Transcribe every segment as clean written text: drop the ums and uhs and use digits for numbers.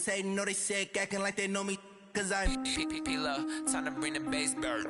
hating, know they sick, acting like they know me, cause I'm P-P-P-Love, time to bring the bass bird.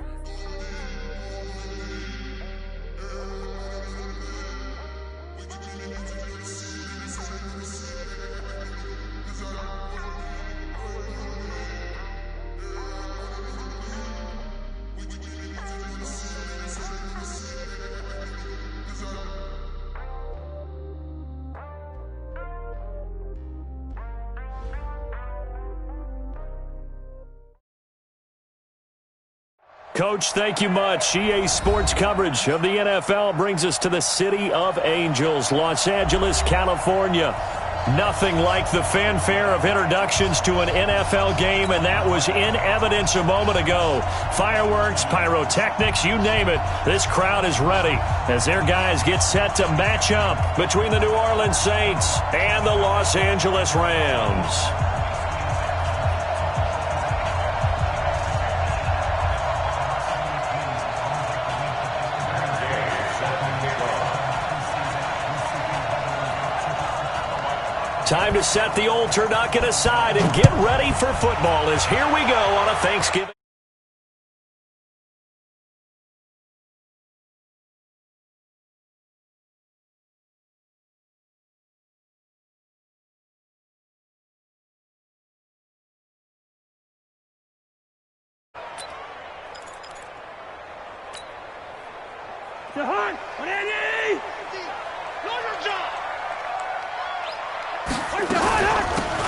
Coach, thank you much. EA Sports coverage of the NFL brings us to the City of Angels, Los Angeles, California. Nothing like the fanfare of introductions to an NFL game, and that was in evidence a moment ago. Fireworks, pyrotechnics, you name it. This crowd is ready as their guys get set to match up between the New Orleans Saints and the Los Angeles Rams. Time to set the old turducken aside and get ready for football as here we go on a Thanksgiving.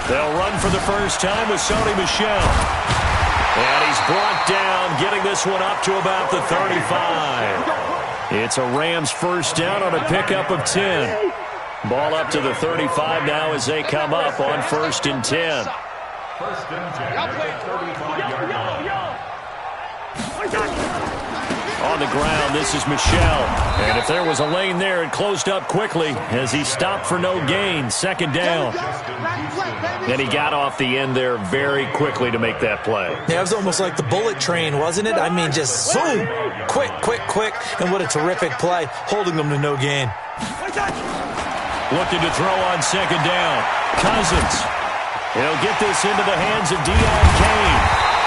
They'll run for the first time with Sony Michel. And he's brought down, getting this one up to about the 35. It's a Rams first down on a pickup of 10. Ball up to the 35 now as they come up on 1st and 10. First and 10. 35-yard line. On the ground, this is Michel. And if there was a lane there, it closed up quickly as he stopped for no gain. 2nd down. And he got off the end there very quickly to make that play. Yeah, it was almost like the bullet train, wasn't it? I mean, just zoom. Quick, quick, quick. And what a terrific play, holding them to no gain. Looking to throw on 2nd down. Cousins. He'll get this into the hands of Deion Kane.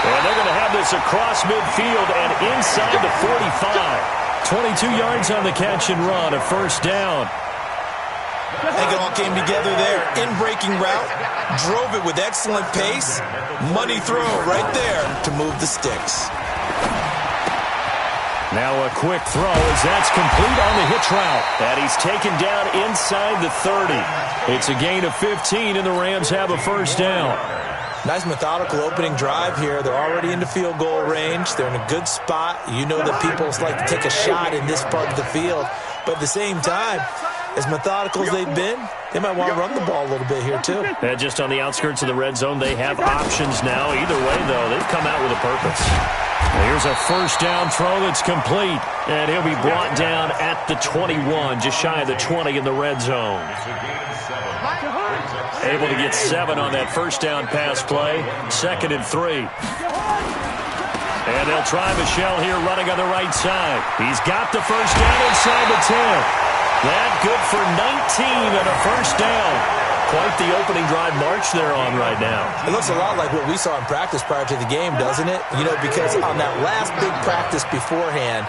And they're going to have this across midfield and inside the 45. 22 yards on the catch and run, a 1st down. I think it all came together there. In-breaking route, drove it with excellent pace. Money throw right there to move the sticks. Now a quick throw as that's complete on the hitch route. And he's taken down inside the 30. It's a gain of 15, and the Rams have a 1st down. Nice methodical opening drive here. They're already into field goal range. They're in a good spot. You know that people like to take a shot in this part of the field. But at the same time, as methodical as they've been, they might want to run the ball a little bit here too. And just on the outskirts of the red zone, they have options now. Either way, though, they've come out with a purpose. Here's a 1st down throw that's complete. And he'll be brought down at the 21, just shy of the 20 in the red zone. Able to get 7 on that 1st down pass play. 2nd and 3. And they'll try Michel here running on the right side. He's got the 1st down inside the 10. That good for 19 and a 1st down. Quite the opening drive march they're on right now. It looks a lot like what we saw in practice prior to the game, doesn't it? You know, because on that last big practice beforehand,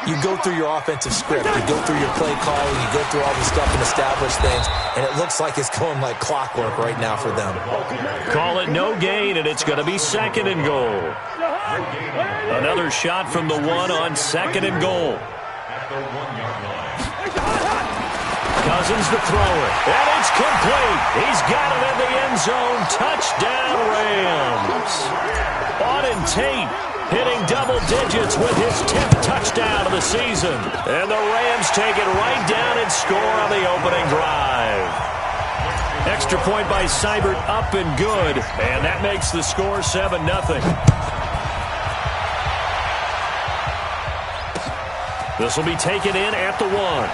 you go through your offensive script. You go through your play calling. You go through all the stuff and establish things. And it looks like it's going like clockwork right now for them. Call it no gain, and it's going to be 2nd and goal. Another shot from the 1 on 2nd and goal. Cousins to throw it. And it's complete. He's got it in the end zone. Touchdown, Rams. Auden Tate hitting double digits with his 10th touchdown of the season. And the Rams take it right down and score on the opening drive. Extra point by Seibert, up and good. And that makes the score 7-0. This will be taken in at the 1.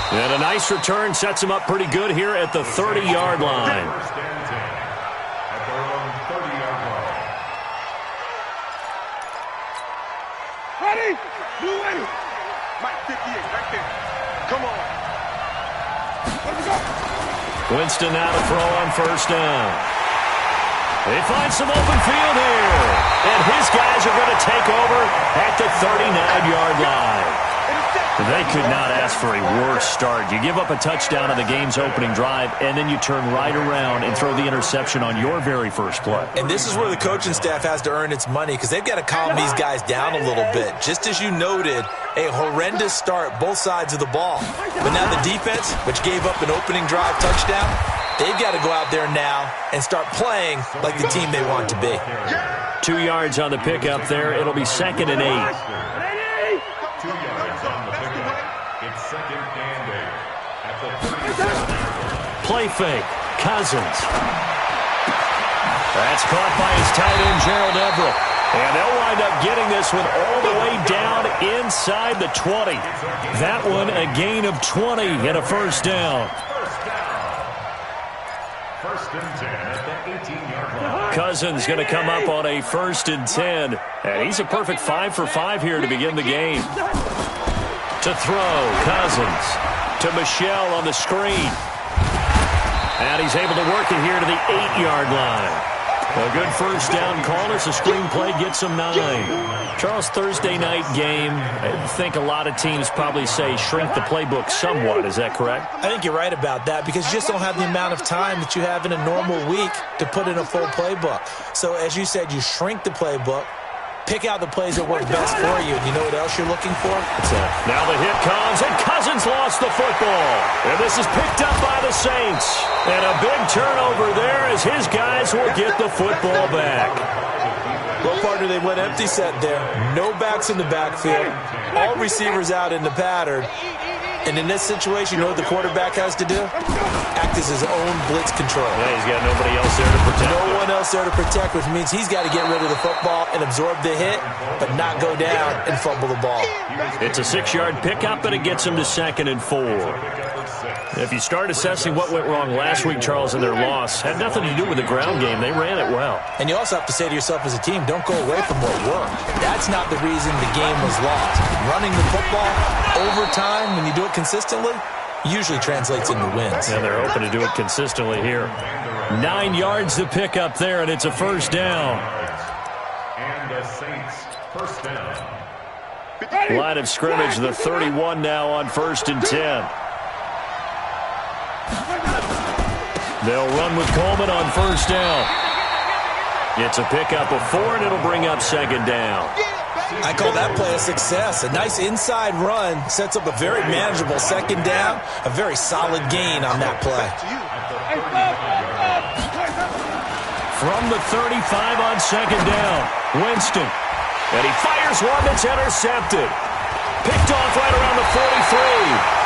And a nice return sets him up pretty good here at the 30-yard line. Ready? You ready? Mike 58 right there. Come on. Let's go. Winston now to throw on first down. They find some open field here. And his guys are going to take over at the 39-yard line. They could not ask for a worse start. You give up a touchdown on the game's opening drive, and then you turn right around and throw the interception on your very first play. And this is where the coaching staff has to earn its money because they've got to calm these guys down a little bit. Just as you noted, a horrendous start both sides of the ball. But now the defense, which gave up an opening drive touchdown, they've got to go out there now and start playing like the team they want to be. 2 yards on the pickup there. It'll be 2nd and 8. 2 yards on the pickup. It's 2nd and 8. At the 37. Play fake. Cousins. That's caught by his tight end, Gerald Everett. And they'll wind up getting this one all the way down inside the 20. That one a gain of 20 and a first down. First and 10 at the 18-yard line. Cousins going to come up on a 1st and 10. And he's a perfect 5 for 5 here to begin the game. To throw, Cousins. To Michelle on the screen. And he's able to work it here to the 8-yard line. A good first down call as the screenplay gets him 9. Charles, Thursday night game, I think a lot of teams probably say shrink the playbook somewhat. Is that correct? I think you're right about that because you just don't have the amount of time that you have in a normal week to put in a full playbook. So as you said, you shrink the playbook, pick out the plays that work best for you, and you know what else you're looking for? What's that? Now the hit comes, and Cousins lost the football. And this is picked up by the Saints. And a big turnover there as his guys will get the football back. Well, partner, they went empty set there. No backs in the backfield. All receivers out in the pattern. And in this situation, you know what the quarterback has to do? Act as his own blitz control. Yeah, he's got nobody else there to protect. No one else there to protect, which means he's got to get rid of the football and absorb the hit, but not go down and fumble the ball. It's a 6-yard pickup, and it gets him to 2nd and 4. If you start assessing what went wrong last week, Charles, in their loss, had nothing to do with the ground game. They ran it well. And you also have to say to yourself as a team, don't go away from what worked. That's not the reason the game was lost. Running the football over time, when you do it consistently, usually translates into wins. Yeah, they're hoping to do it consistently here. 9 yards to pick up there, and it's a first down. And the Saints, first down. Line of scrimmage, the 31 now on 1st and 10. They'll run with Coleman on first down. It's a pickup of 4, and it'll bring up 2nd down. I call that play a success. A nice inside run sets up a very manageable 2nd down. A very solid gain on that play. From the 35 on 2nd down, Winston. And he fires one that's intercepted. Picked off right around the 43.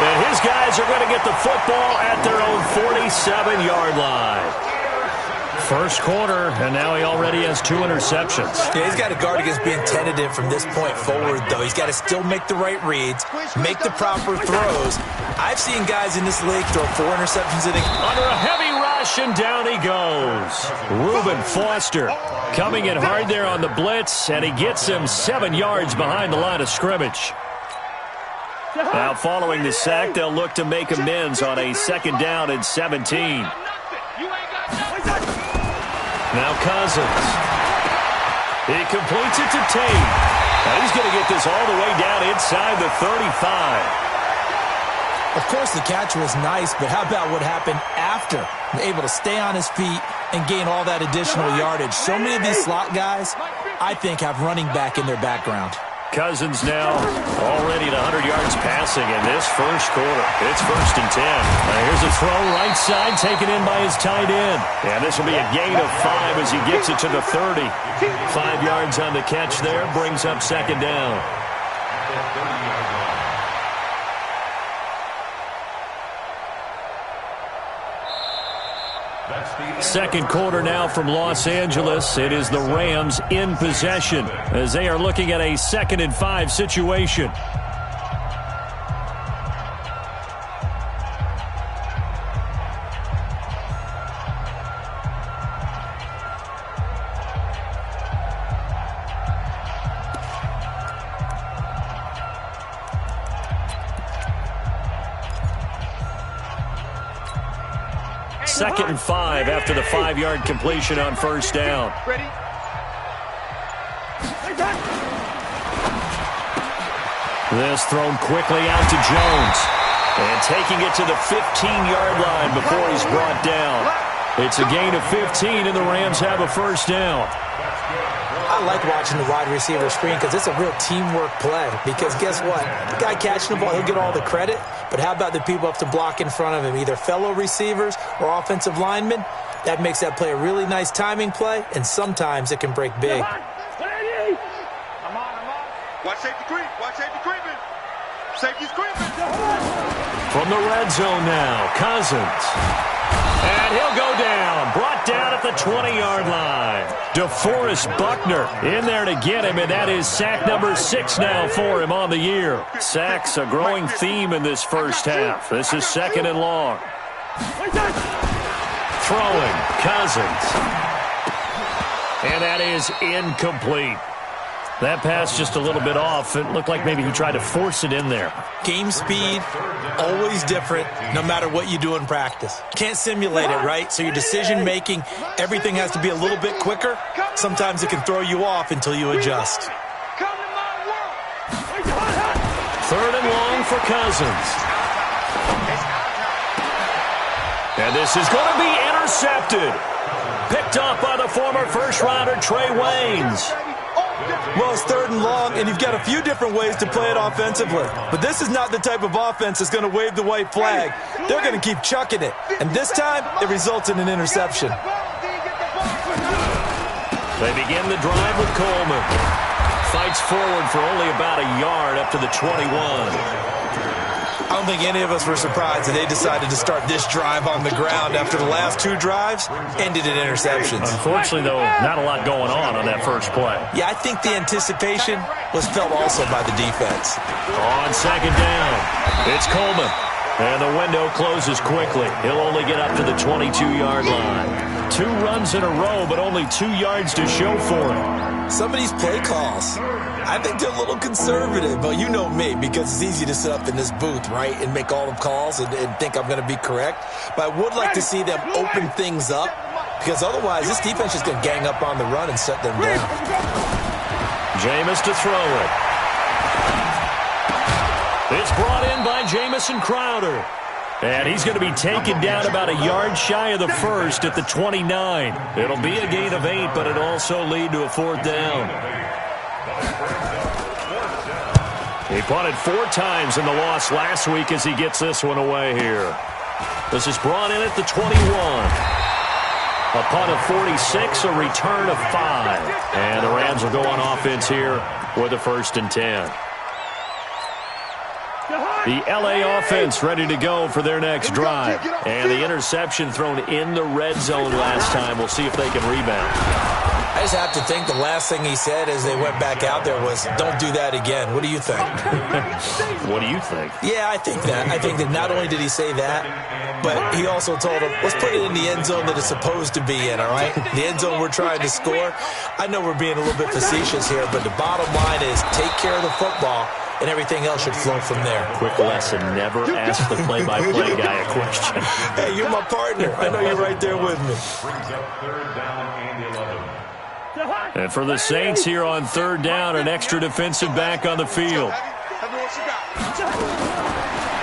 And his guys are going to get the football at their own 47-yard line. First quarter, and now he already has 2 interceptions. Yeah, he's got to guard against being tentative from this point forward, though. He's got to still make the right reads, make the proper throws. I've seen guys in this league throw 4 interceptions in a game. Under a heavy rush, and down he goes. Reuben Foster coming in hard there on the blitz, and he gets him 7 yards behind the line of scrimmage. Now, following the sack, they'll look to make amends on a 2nd down and 17. Now Cousins. He completes it to Tate. Now he's going to get this all the way down inside the 35. Of course, the catch was nice, but how about what happened after? Able to stay on his feet and gain all that additional yardage. So many of these slot guys, I think, have running back in their background. Cousins now already at 100 yards passing in this first quarter. It's 1st and 10. Now here's a throw right side taken in by his tight end. And this will be a gain of 5 as he gets it to the 30. 5 yards on the catch there, brings up 2nd down. Second quarter now from Los Angeles. It is the Rams in possession as they are looking at a 2nd and 5 situation. 2nd and 5 after the 5-yard completion on first down. Ready? This thrown quickly out to Jones. And taking it to the 15-yard line before he's brought down. It's a gain of 15, and the Rams have a first down. I like watching the wide receiver screen because it's a real teamwork play. Because guess what? The guy catching the ball, he'll get all the credit. But how about the people up to block in front of him, either fellow receivers or offensive linemen? That makes that play a really nice timing play, and sometimes it can break big. Watch safety creep. Watch safety creeping. Safety's creeping. From the red zone now, Cousins. And he'll go down. Brought down at the 20-yard line. DeForest Buckner in there to get him, and that is sack number 6 now for him on the year. Sacks a growing theme in this first half. This is 2nd and long. Throwing, Cousins. And that is incomplete. That pass just a little bit off. It looked like maybe he tried to force it in there. Game speed, always different, no matter what you do in practice. Can't simulate it, right? So your decision-making, everything has to be a little bit quicker. Sometimes it can throw you off until you adjust. 3rd and long for Cousins. And this is going to be intercepted. Picked up by the former first-rounder Trey Waynes. Well, it's 3rd and long, and you've got a few different ways to play it offensively. But this is not the type of offense that's going to wave the white flag. They're going to keep chucking it. And this time, it results in an interception. They begin the drive with Coleman. Fights forward for only about a yard up to the 21. I don't think any of us were surprised that they decided to start this drive on the ground after the last 2 drives ended in interceptions. Unfortunately, though, not a lot going on that first play. Yeah, I think the anticipation was felt also by the defense. On 2nd down, it's Coleman. And the window closes quickly. He'll only get up to the 22-yard line. 2 runs in a row, but only 2 yards to show for him. Some of these play calls, I think they're a little conservative, but you know me, because it's easy to sit up in this booth, right, and make all the calls and think I'm going to be correct. But I would like to see them open things up, because otherwise this defense is going to gang up on the run and shut them down. Jameis to throw it. It's brought in by Jamison Crowder. And he's going to be taken down about a yard shy of the first at the 29. It'll be a gain of 8, but it'll also lead to a 4th down. He punted 4 times in the loss last week as he gets this one away here. This is brought in at the 21. A punt of 46, a return of 5. And the Rams will go on offense here with a 1st and 10. The L.A. offense ready to go for their next drive. And the interception thrown in the red zone last time. We'll see if they can rebound. I just have to think the last thing he said as they went back out there was, don't do that again. What do you think? What do you think? Yeah, I think that. I think that not only did he say that, but he also told him, let's put it in the end zone that it's supposed to be in, all right? The end zone we're trying to score. I know we're being a little bit facetious here, but the bottom line is take care of the football, and everything else should flow from there. Quick lesson, never ask the play-by-play guy a question. Hey, you're my partner. I know you're right there with me. And for the Saints here on 3rd down, an extra defensive back on the field.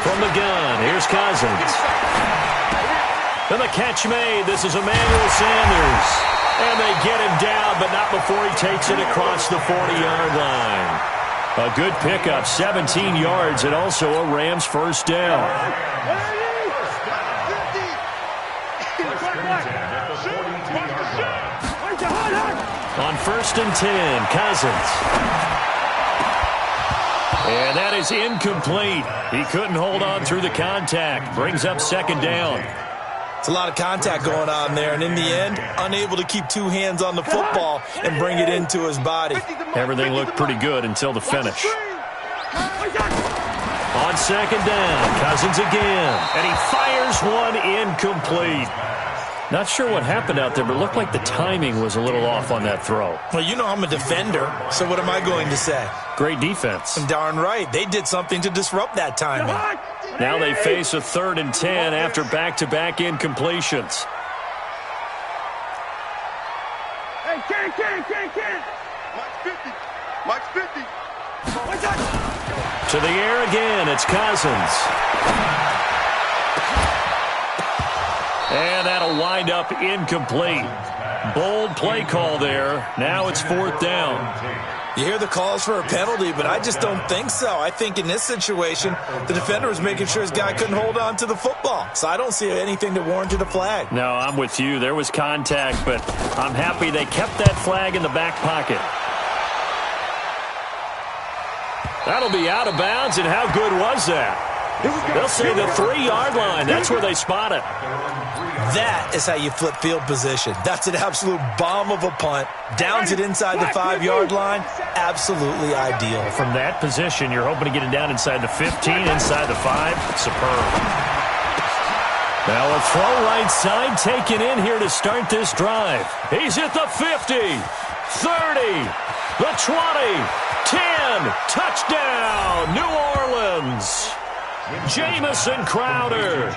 From the gun, here's Cousins. And the catch made. This is Emmanuel Sanders. And they get him down, but not before he takes it across the 40-yard line. A good pickup, 17 yards, and also a Rams 1st down. On 1st and 10, Cousins. And that is incomplete. He couldn't hold on through the contact. Brings up 2nd down. It's a lot of contact going on there, and in the end, unable to keep 2 hands on the football and bring it into his body. Everything looked pretty good until the finish. On 2nd down, Cousins again. And he fires one incomplete. Not sure what happened out there, but it looked like the timing was a little off on that throw. Well, you know I'm a defender, so what am I going to say? Great defense. Darn right. They did something to disrupt that timing. Now they face a 3rd and 10 after back-to-back incompletions. Hey, Ken. Mike's 50. To the air again, it's Cousins. And that'll wind up incomplete. Bold play call there. Now it's 4th down. You hear the calls for a penalty, but I just don't think so. I think in this situation, the defender was making sure his guy couldn't hold on to the football. So I don't see anything that warranted a flag. No, I'm with you. There was contact, but I'm happy they kept that flag in the back pocket. That'll be out of bounds, and how good was that? They'll say the 3-yard line. That's where they spot it. That is how you flip field position. That's an absolute bomb of a punt. Downs it inside the 5-yard line. Absolutely ideal. From that position, you're hoping to get it down inside the 15, inside the 5. Superb. Now a throw right side taken in here to start this drive. He's at the 50, 30, the 20, 10. Touchdown, New Orleans. Jamison Crowder,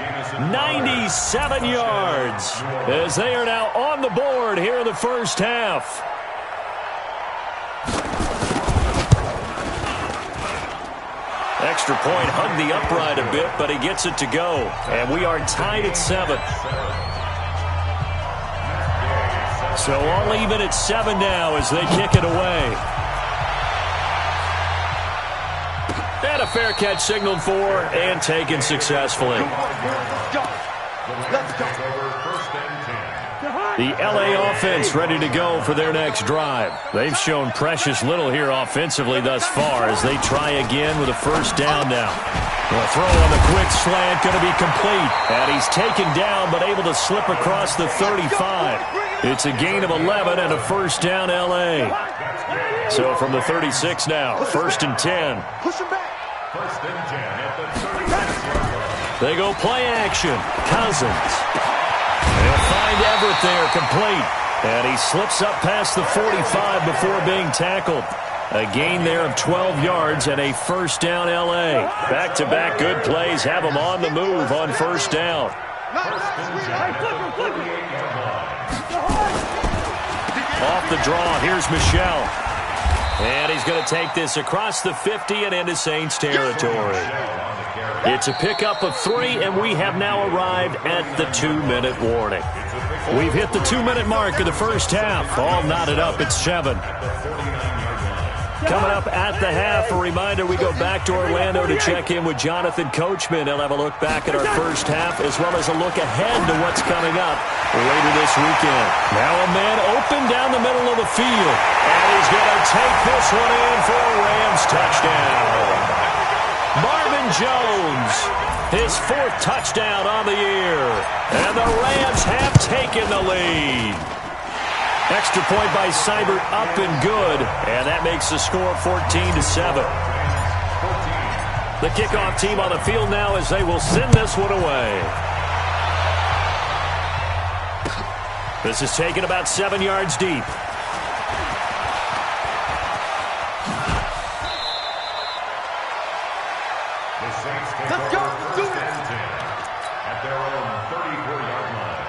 97 yards, as they are now on the board here in the first half. Extra point hugged the upright a bit, but he gets it to go. And we are tied at 7. So all even at 7 now as they kick it away. And a fair catch signaled for and taken successfully. The LA offense ready to go for their next drive. They've shown precious little here offensively thus far as they try again with a first down now. The throw on the quick slant going to be complete. And he's taken down but able to slip across the 35. It's a gain of 11 and a first down LA. So from the 36 now, 1st and 10. First and 10 at the 36. They go play action. Cousins. They'll find Everett there complete. And he slips up past the 45 before being tackled. A gain there of 12 yards and a first down L.A. Back-to-back good plays have them on the move on first down. Off the draw, here's Michel. And he's going to take this across the 50 and into Saints territory. It's a pickup of 3, and we have now arrived at the 2-minute warning. We've hit the 2-minute mark of the first half. All knotted up at 7. Coming up at the half, a reminder, we go back to Orlando to check in with Jonathan Coachman. He'll have a look back at our first half as well as a look ahead to what's coming up later this weekend. Now a man open down the middle of the field. And he's going to take this one in for a Rams touchdown. Marvin Jones, his 4th touchdown on the year. And the Rams have taken the lead. Extra point by Seibert up and good. And that makes the score 14-7. The kickoff team on the field now as they will send this one away. This is taken about 7 yards deep. Let's go. At their own 34-yard line.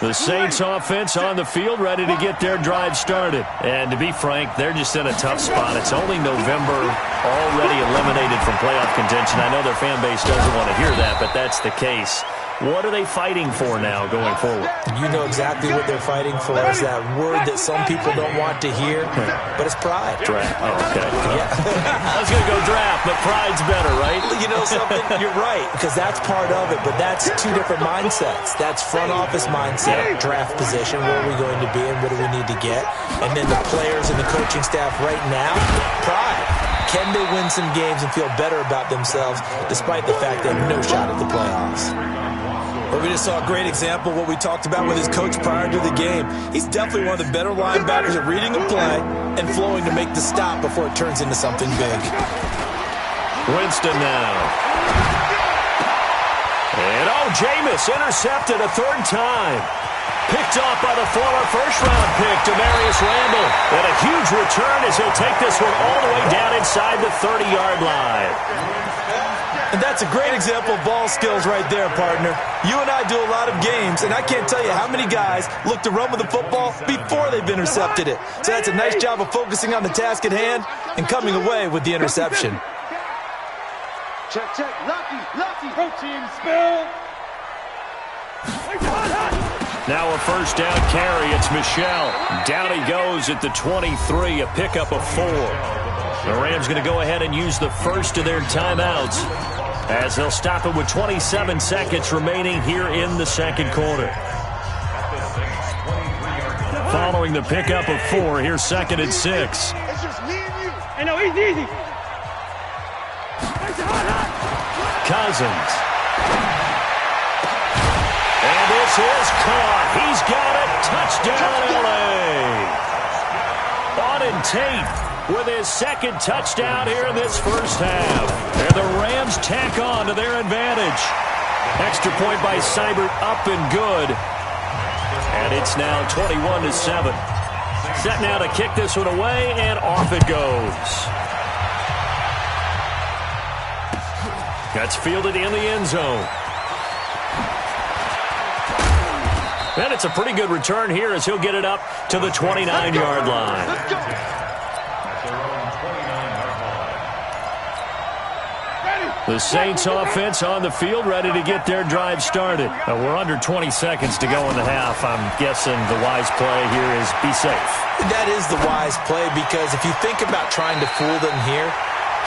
The Saints offense on the field ready to get their drive started. And to be frank, they're just in a tough spot. It's only November, already eliminated from playoff contention. I know their fan base doesn't want to hear that, but that's the case. What are they fighting for now going forward? You know exactly what they're fighting for. Is that word that some people don't want to hear, but it's pride. Draft. Oh, okay. Yeah. I was going to go draft, but pride's better, right? You know something? You're right, because that's part of it, but that's 2 different mindsets. That's front office mindset, draft position, where are we going to be and what do we need to get? And then the players and the coaching staff right now, pride. Can they win some games and feel better about themselves despite the fact they have no shot at the playoffs? Well, we just saw a great example of what we talked about with his coach prior to the game. He's definitely one of the better linebackers at reading a play and flowing to make the stop before it turns into something big. Winston now. And Oh, Jameis intercepted a third time. Picked off by the former first-round pick, Demarius Randall. And a huge return as he'll take this one all the way down inside the 30-yard line. And that's a great example of ball skills right there, partner. You and I do a lot of games, and I can't tell you how many guys look to run with the football before they've intercepted it. So that's a nice job of focusing on the task at hand and coming away with the interception. Check, check. Lucky. Protein spill. Now a first down carry. It's Michel. Down he goes at the 23, a pickup of 4. The Rams going to go ahead and use the first of their timeouts as they'll stop it with 27 seconds remaining here in the second quarter. Following the pickup of 4, here's 2nd and 6. It's just me and you. I know, easy. Cousins. And this is caught. He's got it. Touchdown, L.A. Auden Tate with his second touchdown here in this first half. And the Rams tack on to their advantage. Extra point by Seibert, up and good. And it's now 21-7. Set now to kick this one away, and off it goes. That's fielded in the end zone. And it's a pretty good return here as he'll get it up to the 29-yard line. The Saints offense on the field, ready to get their drive started. We're under 20 seconds to go in the half. I'm guessing the wise play here is be safe. That is the wise play, because if you think about trying to fool them here,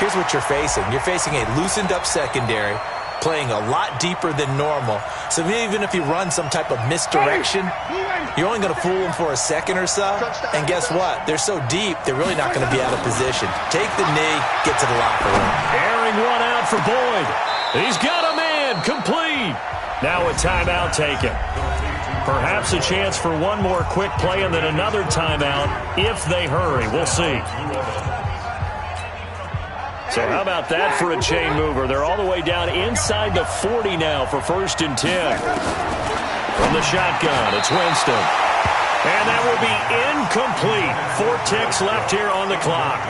here's what you're facing. You're facing a loosened up secondary, playing a lot deeper than normal. So even if you run some type of misdirection, you're only going to fool them for a second or so. And guess what? They're so deep, they're really not going to be out of position. Take the knee, get to the locker room. Airing one out for Boyd. He's got a man, complete. Now a timeout taken. Perhaps a chance for one more quick play and then another timeout if they hurry. We'll see. So how about that for a chain mover? They're all the way down inside the 40 now for 1st and 10. From the shotgun, it's Winston. And that will be incomplete. 4 ticks left here on the clock.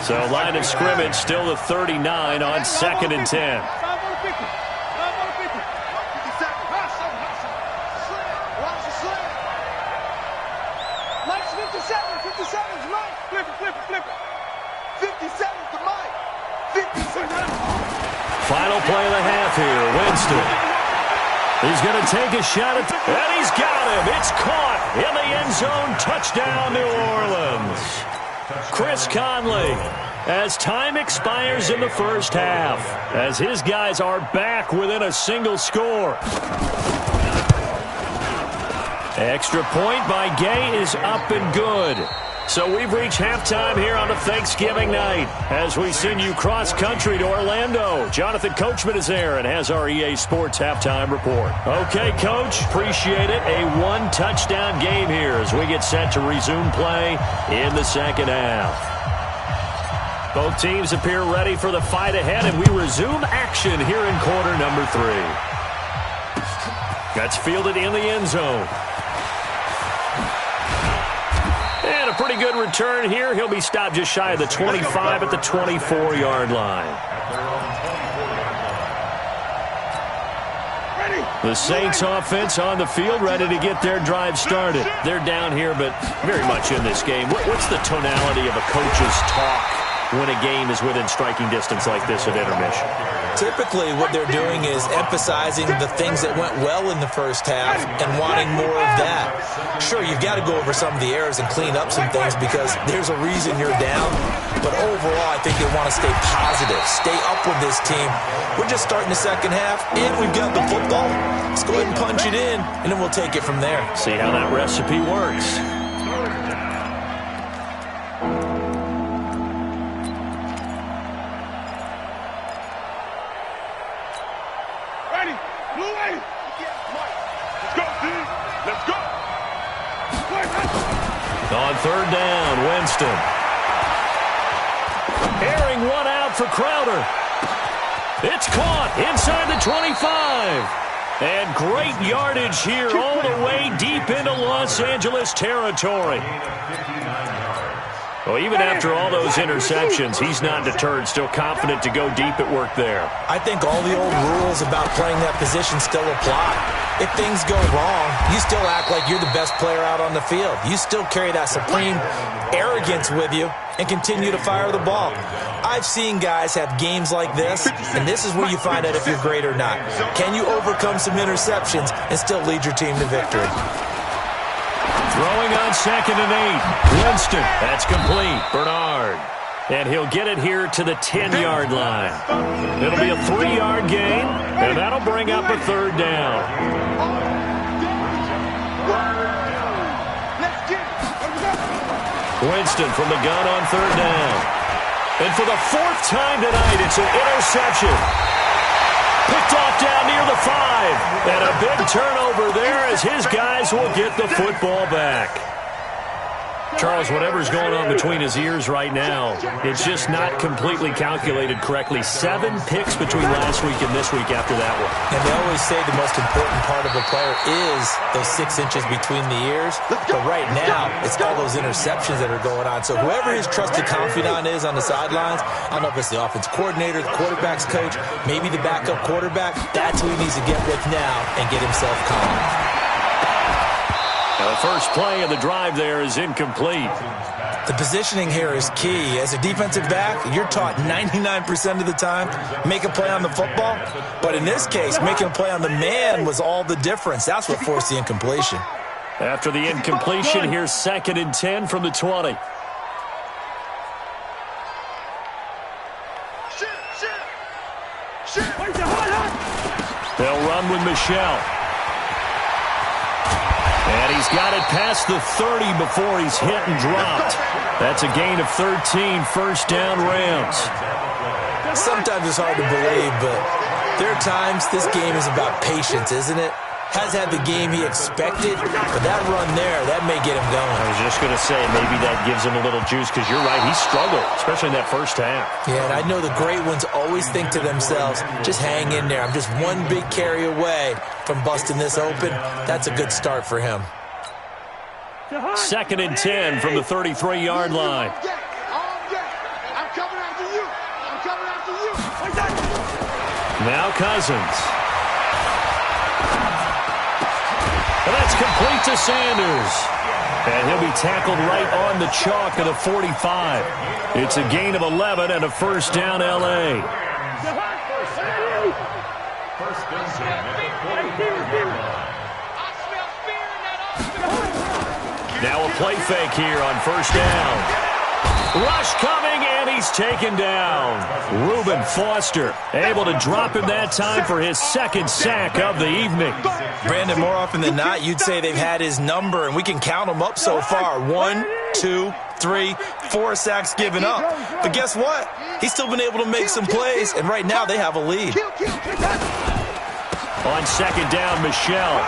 So line of scrimmage still the 39 on 2nd and 10. Final play of the half here. Winston. He's going to take a shot at and he's got him. It's caught in the end zone. Touchdown, New Orleans. Chris Conley, as time expires in the first half, as his guys are back within a single score. Extra point by Gay is up and good. So we've reached halftime here on a Thanksgiving night as we send you cross-country to Orlando. Jonathan Coachman is there and has our EA Sports halftime report. Okay, Coach, appreciate it. A one-touchdown game here as we get set to resume play in the second half. Both teams appear ready for the fight ahead, and we resume action here in quarter number 3. That's fielded in the end zone. And a pretty good return here. He'll be stopped just shy of the 25 at the 24-yard line. The Saints offense on the field, ready to get their drive started. They're down here, but very much in this game. What's the tonality of a coach's talk when a game is within striking distance like this at intermission? Typically, what they're doing is emphasizing the things that went well in the first half and wanting more of that. Sure, you've got to go over some of the errors and clean up some things because there's a reason you're down. But overall, I think they want to stay positive, stay up with this team. We're just starting the second half, and we've got the football. Let's go ahead and punch it in, and then we'll take it from there. See how that recipe works. On third down, Winston. Airing one out for Crowder. It's caught inside the 25. And great yardage here all the way deep into Los Angeles territory. Well, even after all those interceptions, he's not deterred, still confident to go deep at work there. I think all the old rules about playing that position still apply. If things go wrong, you still act like you're the best player out on the field. You still carry that supreme arrogance with you and continue to fire the ball. I've seen guys have games like this, and this is where you find out if you're great or not. Can you overcome some interceptions and still lead your team to victory? Throwing on 2nd and 8. Winston. That's complete. Bernard. And he'll get it here to the 10-yard line. It'll be a 3-yard gain, and that'll bring up a 3rd down. Winston from the gun on 3rd down. And for the 4th time tonight, it's an interception. Picked off down near the 5. And a big turnover there as his guys will get the football back. Charles, whatever's going on between his ears right now, it's just not completely calculated correctly. 7 picks between last week and this week after that one. And they always say the most important part of a player is those 6 inches between the ears. But right now, it's all those interceptions that are going on. So whoever his trusted confidant is on the sidelines, I don't know if it's the offense coordinator, the quarterback's coach, maybe the backup quarterback, that's who he needs to get with now and get himself calm. Now, the first play of the drive there is incomplete. The positioning here is key. As a defensive back, you're taught 99% of the time, make a play on the football. But in this case, making a play on the man was all the difference. That's what forced the incompletion. After the incompletion, here's 2nd and 10 from the 20. They'll run with Michelle. And he's got it past the 30 before he's hit and dropped. That's a gain of 13, 1st down Rams. Sometimes it's hard to believe, but there are times this game is about patience, isn't it? Has had the game he expected, but that run there, that may get him going. I was just going to say, maybe that gives him a little juice, because you're right, he struggled, especially in that first half. Yeah, and I know the great ones always think to themselves, just hang in there. I'm just one big carry away from busting this open. That's a good start for him. 2nd and 10 from the 33-yard line. I'm coming after you. I'm coming after you. Now Cousins. And that's complete to Sanders. And he'll be tackled right on the chalk of the 45. It's a gain of 11 and a 1st down L.A. Now a play fake here on 1st down. Rush coming, and he's taken down. Reuben Foster able to drop him that time for his 2nd sack of the evening. Brandon, more often than not, you'd say they've had his number, and we can count them up so far. 1, 2, 3, 4 sacks given up. But guess what? He's still been able to make some plays, and right now they have a lead. On 2nd down, Michelle.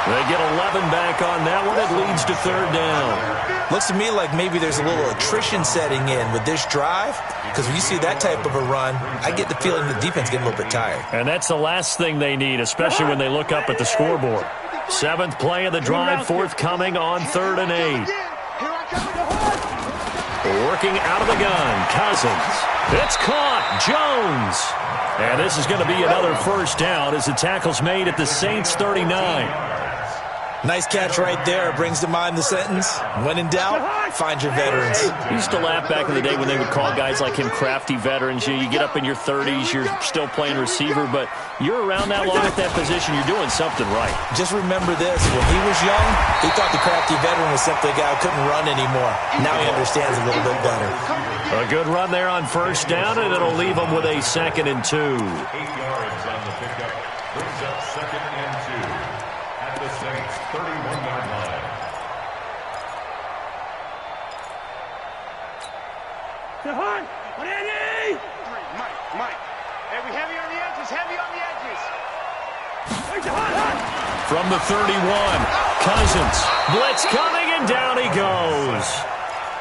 They get 11 back on that one. It leads to 3rd down. Looks to me like maybe there's a little attrition setting in with this drive, because when you see that type of a run, I get the feeling the defense getting a little bit tired. And that's the last thing they need, especially when they look up at the scoreboard. 7th play of the drive, forthcoming on 3rd and 8. Working out of the gun, Cousins. It's caught, Jones. And this is going to be another 1st down as the tackle's made at the Saints' 39. Nice catch right there. Brings to mind the sentence, when in doubt, find your veterans. We used to laugh back in the day when they would call guys like him crafty veterans. You get up in your 30s, you're still playing receiver, but you're around that long at that position, you're doing something right. Just remember this, when he was young, he thought the crafty veteran was simply a guy who couldn't run anymore. Now he understands a little bit better. A good run there on 1st down, and it'll leave him with a 2nd and 2. 8 yards on the pickup. Brings up 2nd and 2 at the Saints' 31-yard line. Mike. Hey, we heavy on the edges. Heavy on the edges. From the 31, Cousins. Blitz coming, and down he goes.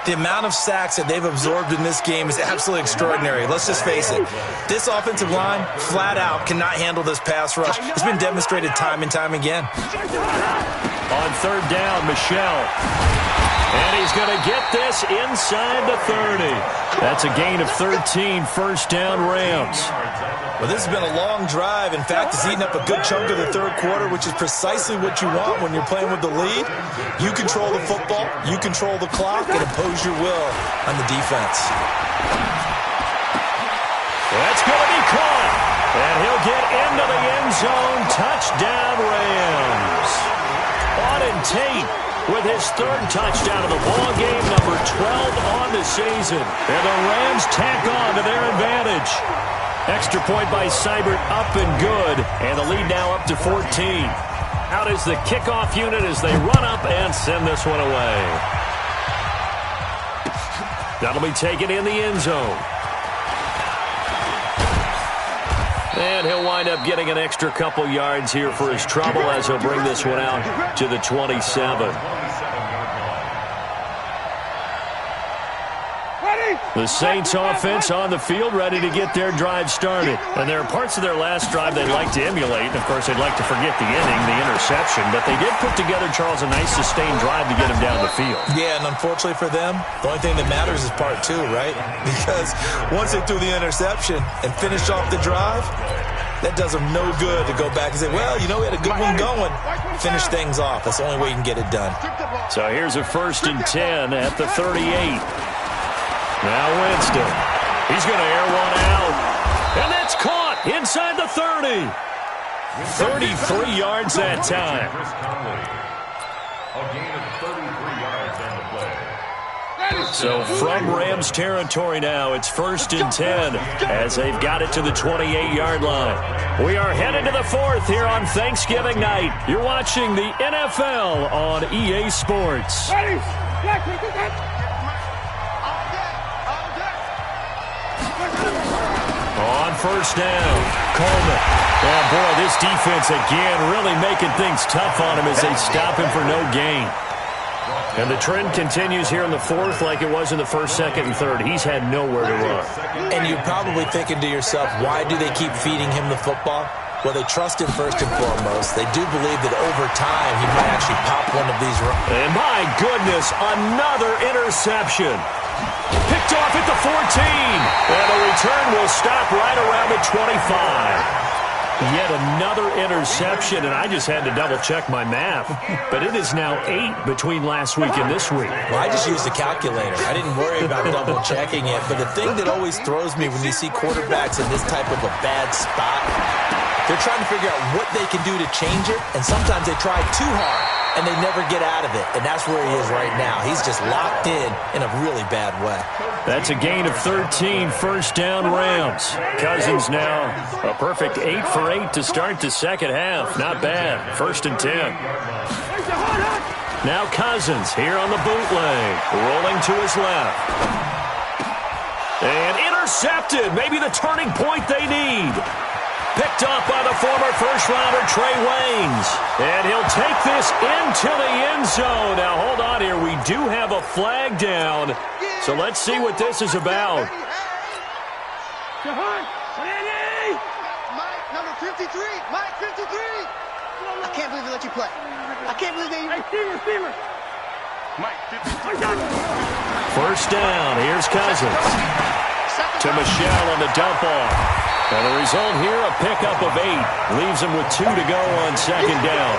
The amount of sacks that they've absorbed in this game is absolutely extraordinary. Let's just face it. This offensive line, flat out, cannot handle this pass rush. It's been demonstrated time and time again. On third down, Michelle. And he's going to get this inside the 30. That's a gain of 13, first down Rams. Well, this has been a long drive. In fact, it's eaten up a good chunk of the third quarter, which is precisely what you want when you're playing with the lead. You control the football, you control the clock, and impose your will on the defense. That's going to be caught. And he'll get into the end zone. Touchdown, Rams. Auden Tate with his third touchdown of the ball game, number 12 on the season. And the Rams tack on to their advantage. Extra point by Seibert, up and good. And the lead now up to 14. Out is the kickoff unit as they run up and send this one away. That'll be taken in the end zone. And he'll wind up getting an extra couple yards here for his trouble as he'll bring this one out to the 27. The Saints offense on the field, ready to get their drive started. And there are parts of their last drive they'd like to emulate. And, of course, they'd like to forget the inning, the interception. But they did put together, Charles, a nice sustained drive to get him down the field. Yeah, and unfortunately for them, the only thing that matters is part two, right? Because once they threw the interception and finished off the drive, that does them no good to go back and say, well, you know, we had a good one going. Finish things off. That's the only way you can get it done. So here's a 1st and 10 at the 38. Now Winston. He's going to air one out. And that's caught inside the 30. 33 yards that time. A gain of 33 yards on the play. So from Rams territory now, it's 1st and 10 as they've got it to the 28-yard line. We are headed to the 4th here on Thanksgiving night. You're watching the NFL on EA Sports. On 1st down, Coleman. Oh, boy, this defense again really making things tough on him as they stop him for no gain. And the trend continues here in the 4th like it was in the 1st, 2nd, and 3rd. He's had nowhere to run. And you're probably thinking to yourself, why do they keep feeding him the football? Well, they trust him first and foremost. They do believe that over time he might actually pop one of these runs. And my goodness, another interception. Picked off at the 14. And the return will stop right around the 25. Yet another interception, and I just had to double-check my math. But it is now 8 between last week and this week. Well, I just used a calculator. I didn't worry about double-checking it. But the thing that always throws me when you see quarterbacks in this type of a bad spot, they're trying to figure out what they can do to change it, and sometimes they try too hard, and they never get out of it. And that's where he is right now. He's just locked in a really bad way. That's a gain of 13, 1st down Rams. Cousins now a perfect 8 for 8 to start the second half. Not bad. 1st and 10. Now Cousins here on the bootleg, rolling to his left. And intercepted. Maybe the turning point they need. Picked up by the former first-rounder Trey Waynes. And he'll take this into the end zone. Now, hold on here. We do have a flag down. So let's see what this is about. Mike, number 53. Mike, 53. I can't believe they let you play. I can't believe they... Hey, Mike, 53. 1st down. Here's Cousins. To Michelle on the dump off. And the result here, a pickup of 8. Leaves him with 2 to go on 2nd down.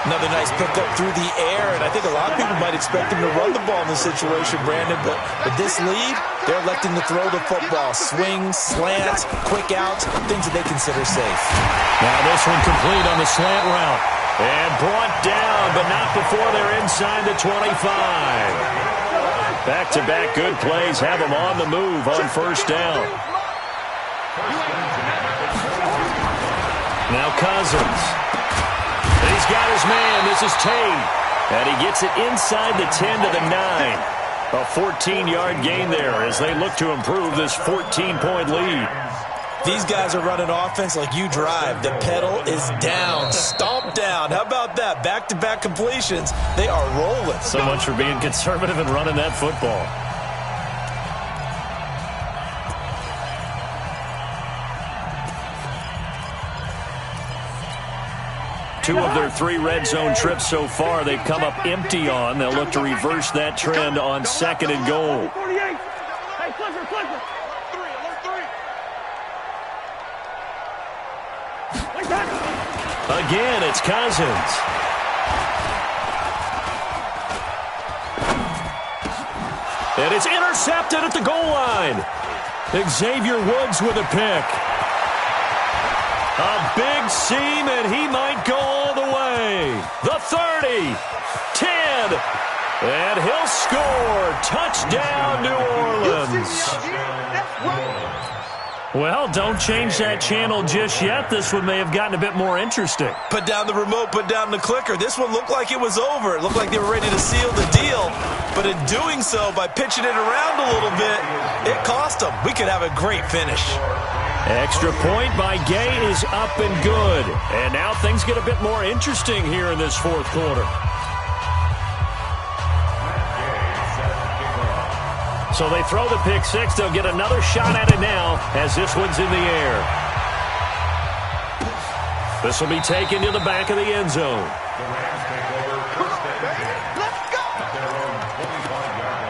Another nice pickup through the air, and I think a lot of people might expect him to run the ball in this situation, Brandon, but with this lead, they're electing to throw the football. Swings, slants, quick outs, things that they consider safe. Now this one complete on the slant route. And brought down, but not before they're inside the 25. Back-to-back good plays have them on the move on 1st down. Now Cousins. He's got his man. This is Tate. And he gets it inside the 10 to the 9. A 14-yard gain there as they look to improve this 14-point lead. These guys are running offense like you drive. The pedal is down, stomped down. How about that? Back-to-back completions. They are rolling. So much for being conservative and running that football. Two of their 3 red zone trips so far, they've come up empty on. They'll look to reverse that trend on 2nd and goal. Again, it's Cousins. And it's intercepted at the goal line. Xavier Woods with a pick. A big seam, and he might go all the way. The 30, 10, and he'll score. Touchdown, New Orleans. Well, don't change that channel just yet. This one may have gotten a bit more interesting. Put down the remote, put down the clicker. This one looked like it was over. It looked like they were ready to seal the deal. But in doing so, by pitching it around a little bit, it cost them. We could have a great finish. Extra point by Gay is up and good. And now things get a bit more interesting here in this 4th quarter. So they throw the pick 6. They'll get another shot at it now as this one's in the air. This will be taken to the back of the end zone. The Rams take over first and 10. Let's go! At their own 25-yard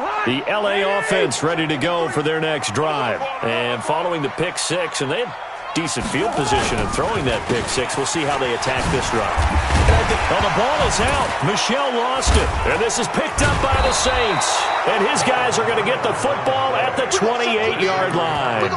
line. The LA offense ready to go for their next drive. And following the pick 6, and they had decent field position in throwing that pick 6. We'll see how they attack this drive. Well, the ball is out. Michel lost it. And this is picked up by the Saints. And his guys are going to get the football at the 28-yard line.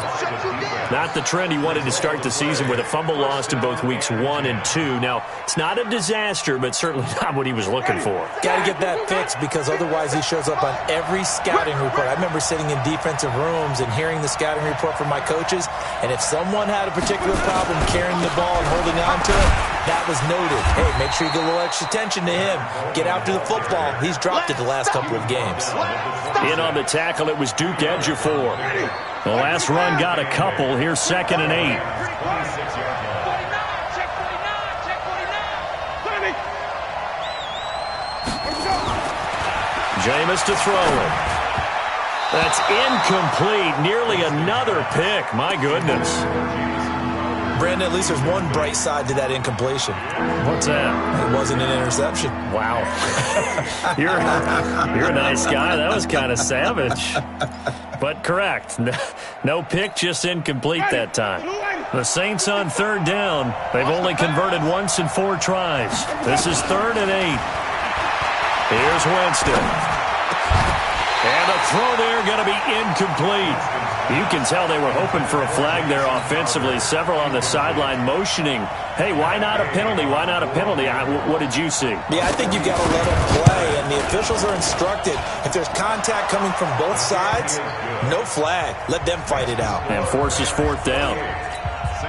Not the trend he wanted to start the season with a fumble lost in both weeks 1 and 2. Now, it's not a disaster, but certainly not what he was looking for. Got to get that fixed because otherwise he shows up on every scouting report. I remember sitting in defensive rooms and hearing the scouting report from my coaches, and if someone had a particular problem carrying the ball and holding on to it, that was noted. Hey, make sure you get a little extra attention to him. Get after the football. He's dropped it the last couple of games. In on the tackle, it was Duke Ejiofor. The last run got a couple. Here's 2nd and 8. 26-yard line. Jameis to throw it. That's incomplete. Nearly another pick. My goodness. Brandon, at least there's one bright side to that incompletion. What's that? It wasn't an interception. Wow. You're a nice guy. That was kind of savage. But correct. No pick, just incomplete that time. The Saints on 3rd down. They've only converted once in 4 tries. This is 3rd and 8. Here's Winston. And a throw there going to be incomplete. You can tell they were hoping for a flag there offensively. Several on the sideline motioning, hey, why not a penalty? Why not a penalty? What did you see? Yeah, I think you've got to let them play, and the officials are instructed. If there's contact coming from both sides, no flag. Let them fight it out. And forces 4th down.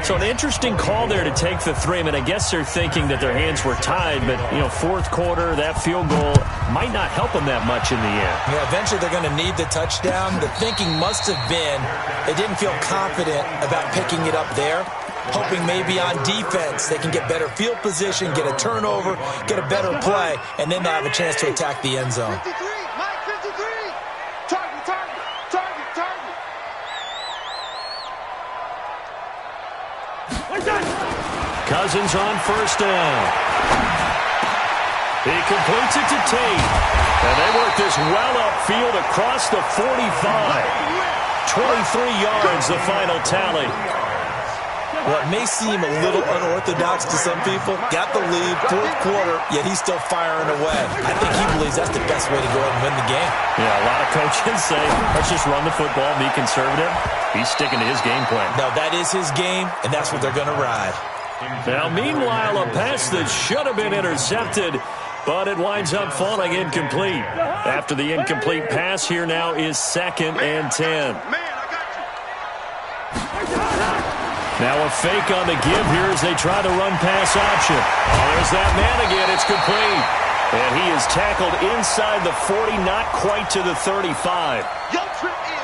So an interesting call there to take the 3. I mean, I guess they're thinking that their hands were tied, but, 4th quarter, that field goal might not help them that much in the end. Yeah, eventually they're going to need the touchdown. The thinking must have been they didn't feel confident about picking it up there, hoping maybe on defense they can get better field position, get a turnover, get a better play, and then they'll have a chance to attack the end zone. 53, Mike 53. Target. Cousins on 1st down. He completes it to Tate. And they work this well upfield across the 45. 23 yards, the final tally. What may seem a little unorthodox to some people, got the lead, 4th quarter, yet he's still firing away. I think he believes that's the best way to go ahead and win the game. Yeah, a lot of coaches say, let's just run the football, be conservative. He's sticking to his game plan. No, that is his game, and that's what they're going to ride. Now, meanwhile, a pass that should have been intercepted, but it winds up falling incomplete. After the incomplete pass, here now is 2nd and 10. Now a fake on the give here as they try to run pass option. Oh, there's that man again. It's complete. And he is tackled inside the 40, not quite to the 35.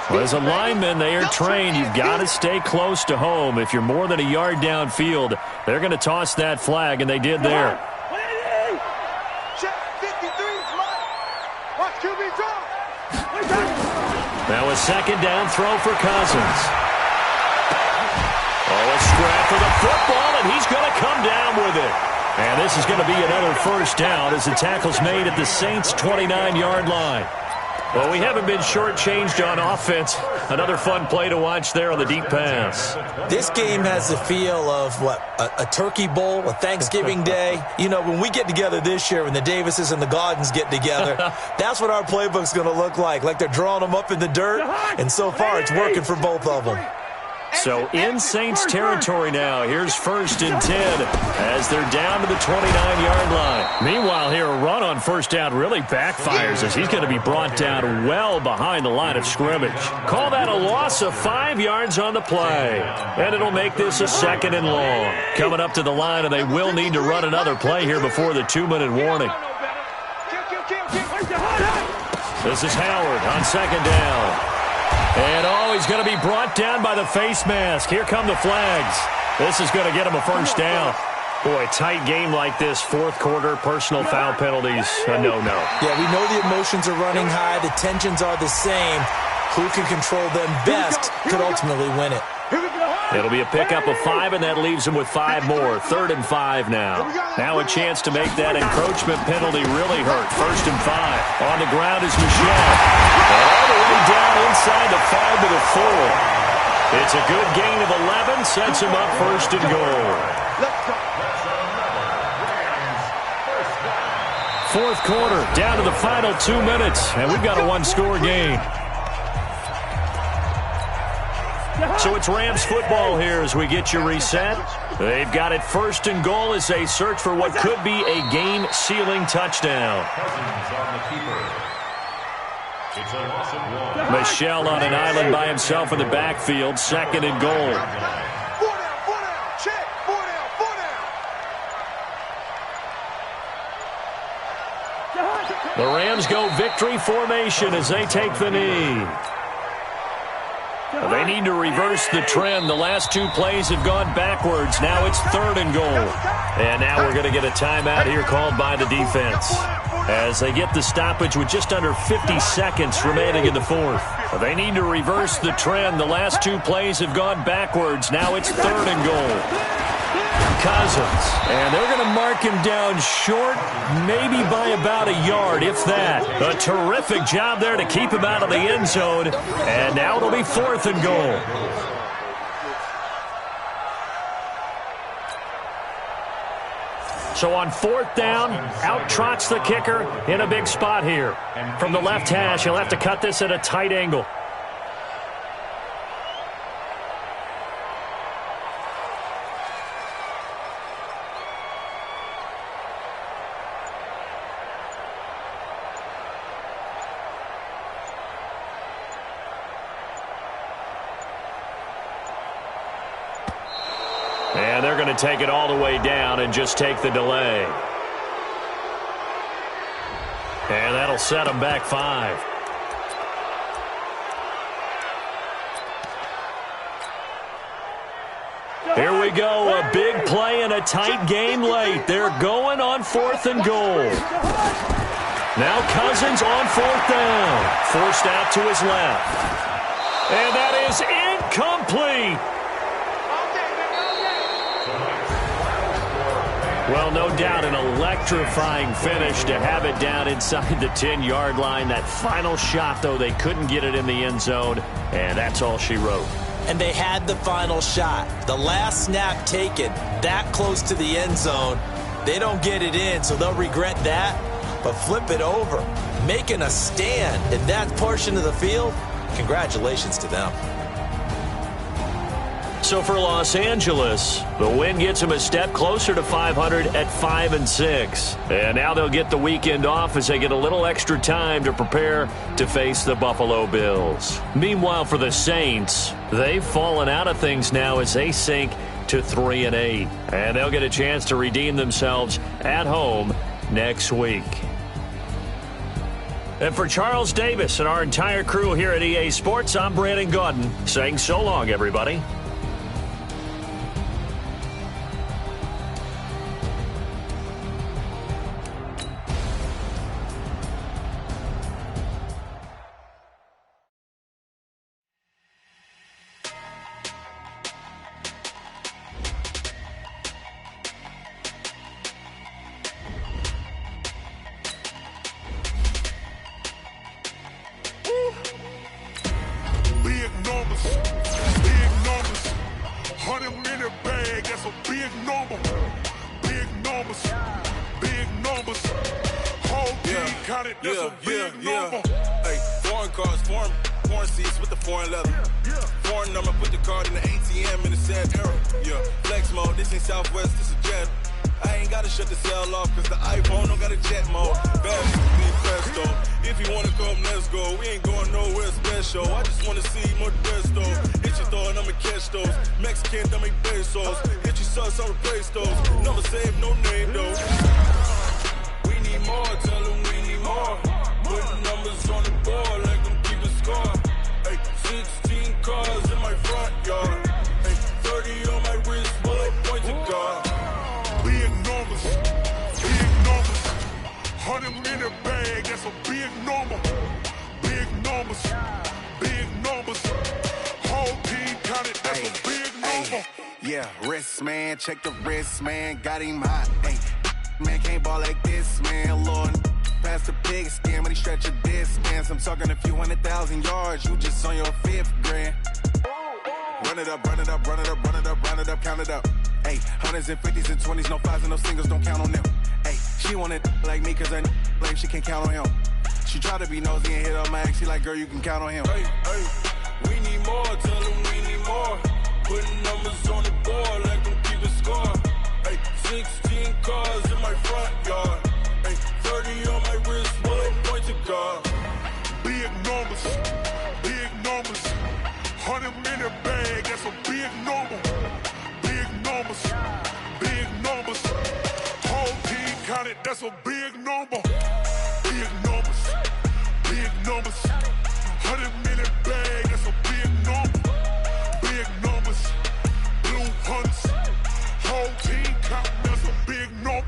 Well, as a lineman, they are trained. You've got to stay close to home. If you're more than a yard downfield, they're going to toss that flag, and they did there. Now a second down throw for Cousins. Oh, a scrap for the football, and he's going to come down with it. And this is going to be another first down as the tackle's made at the Saints' 29-yard line. Well, we haven't been shortchanged on offense. Another fun play to watch there on the deep pass. This game has the feel of, a turkey bowl, a Thanksgiving day. You know, when we get together this year, when the Davises and the Gaudens get together, that's what our playbook's going to look like they're drawing them up in the dirt. And so far, it's working for both of them. So in Saints territory now, here's 1st and 10 as they're down to the 29-yard line. Meanwhile here, a run on first down really backfires as he's going to be brought down well behind the line of scrimmage. Call that a loss of 5 yards on the play. And it'll make this a 2nd and long. Coming up to the line, and they will need to run another play here before the 2-minute warning. This is Howard on 2nd down. And, he's going to be brought down by the face mask. Here come the flags. This is going to get him a first down. Boy, tight game like this, fourth quarter, personal foul penalties, a no-no. Yeah, we know the emotions are running high. The tensions are the same. Who can control them best could ultimately win it. It'll be a pickup of 5, and that leaves him with 5 more. 3rd and 5 now. Now a chance to make that encroachment penalty really hurt. 1st and 5. On the ground is Michelle. And all the way down inside the 5 to the 4. It's a good gain of 11. Sets him up 1st and goal. 4th quarter, down to the final 2 minutes. And we've got a one-score game. So it's Rams football here as we get you reset. They've got it 1st and goal as they search for what could be a game-sealing touchdown. Michelle on an island by himself in the backfield. 2nd and goal. The Rams go victory formation as they take the knee. They need to reverse the trend. The last 2 plays have gone backwards. Now it's 3rd and goal. And now we're going to get a timeout here called by the defense as they get the stoppage with just under 50 seconds remaining in the 4th. They need to reverse the trend. The last 2 plays have gone backwards. Now it's 3rd and goal. Cousins, and they're going to mark him down short, maybe by about a yard, if that. A terrific job there to keep him out of the end zone, and now it'll be 4th and goal. So on 4th down, out trots the kicker in a big spot here. From the left hash, he'll have to cut this at a tight angle. And they're going to take it all the way down and just take the delay. And that'll set them back 5. Here we go, a big play and a tight game late. They're going on 4th and goal. Now Cousins on 4th down. Forced out to his left. And that is incomplete. Well, no doubt an electrifying finish to have it down inside the 10-yard line. That final shot, though, they couldn't get it in the end zone, and that's all she wrote. And they had the final shot. The last snap taken that close to the end zone. They don't get it in, so they'll regret that. But flip it over, making a stand in that portion of the field, congratulations to them. So for Los Angeles, the win gets them a step closer to 500 at 5-6. And now they'll get the weekend off as they get a little extra time to prepare to face the Buffalo Bills. Meanwhile, for the Saints, they've fallen out of things now as they sink to 3-8. And they'll get a chance to redeem themselves at home next week. And for Charles Davis and our entire crew here at EA Sports, I'm Brandon Gaudin saying so long, everybody. Check the wrist, man, got him hot. Hey, man, can't ball like this, man. Lord, past the pig skin, but he stretch a distance. I'm talking a few 100,000 yards, you just on your 5th grand. Run it up, run it up, run it up, run it up, run it up, count it up. Hey, hundreds and 50s and 20s, no 5s and no singles, don't count on them. Hey, she want it like me, cause her like she can't count on him. She try to be nosy and hit up my ex, she like, girl, you can count on him. Hey, hey, we need more, tell them we need more. Putting numbers on the board like them keeping score. Hey, 16 cars in my front yard. Hey, 30 on my wrist, one point to God. Big numbers, 100 minute bag, that's a big number. Big numbers, whole team counted, that's a big number. Big numbers, 100 minute bag, that's a big number. Big numbers, blue hunts, whole team count, that's a big number.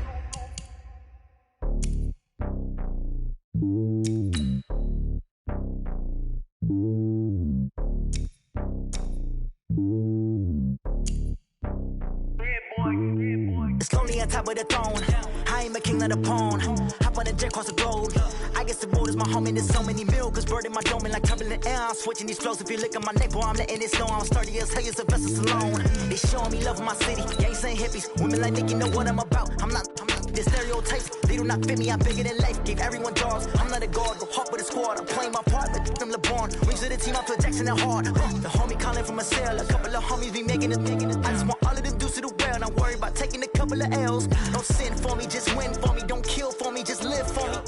It's lonely on top of the throne. I ain't a king of the pawn. Hop on the jet across the globe. I guess the road is my home and there's so many milkers. Bird in my dome and like turbulent air. I'm switching these flows. If you look at my neck, boy, I'm letting it slow. I'm sturdy as hell as a vessel alone. They showing me love in my city. Gangs ain't hippies. Women like Nicky know what I'm about. I'm not the stereotypes. They do not fit me. I'm bigger than life. Gave everyone dogs. I'm not a guard. Go hard with a squad. I'm playing my part. But them LeBron. Rings to the team. I feel Jackson and hard. The homie calling from a cell. A couple of homies be making it. I just want all of them dudes to do well. Not worry about taking a couple of L's. Don't sin for me. Just win for me. Don't kill for me. Just live for me.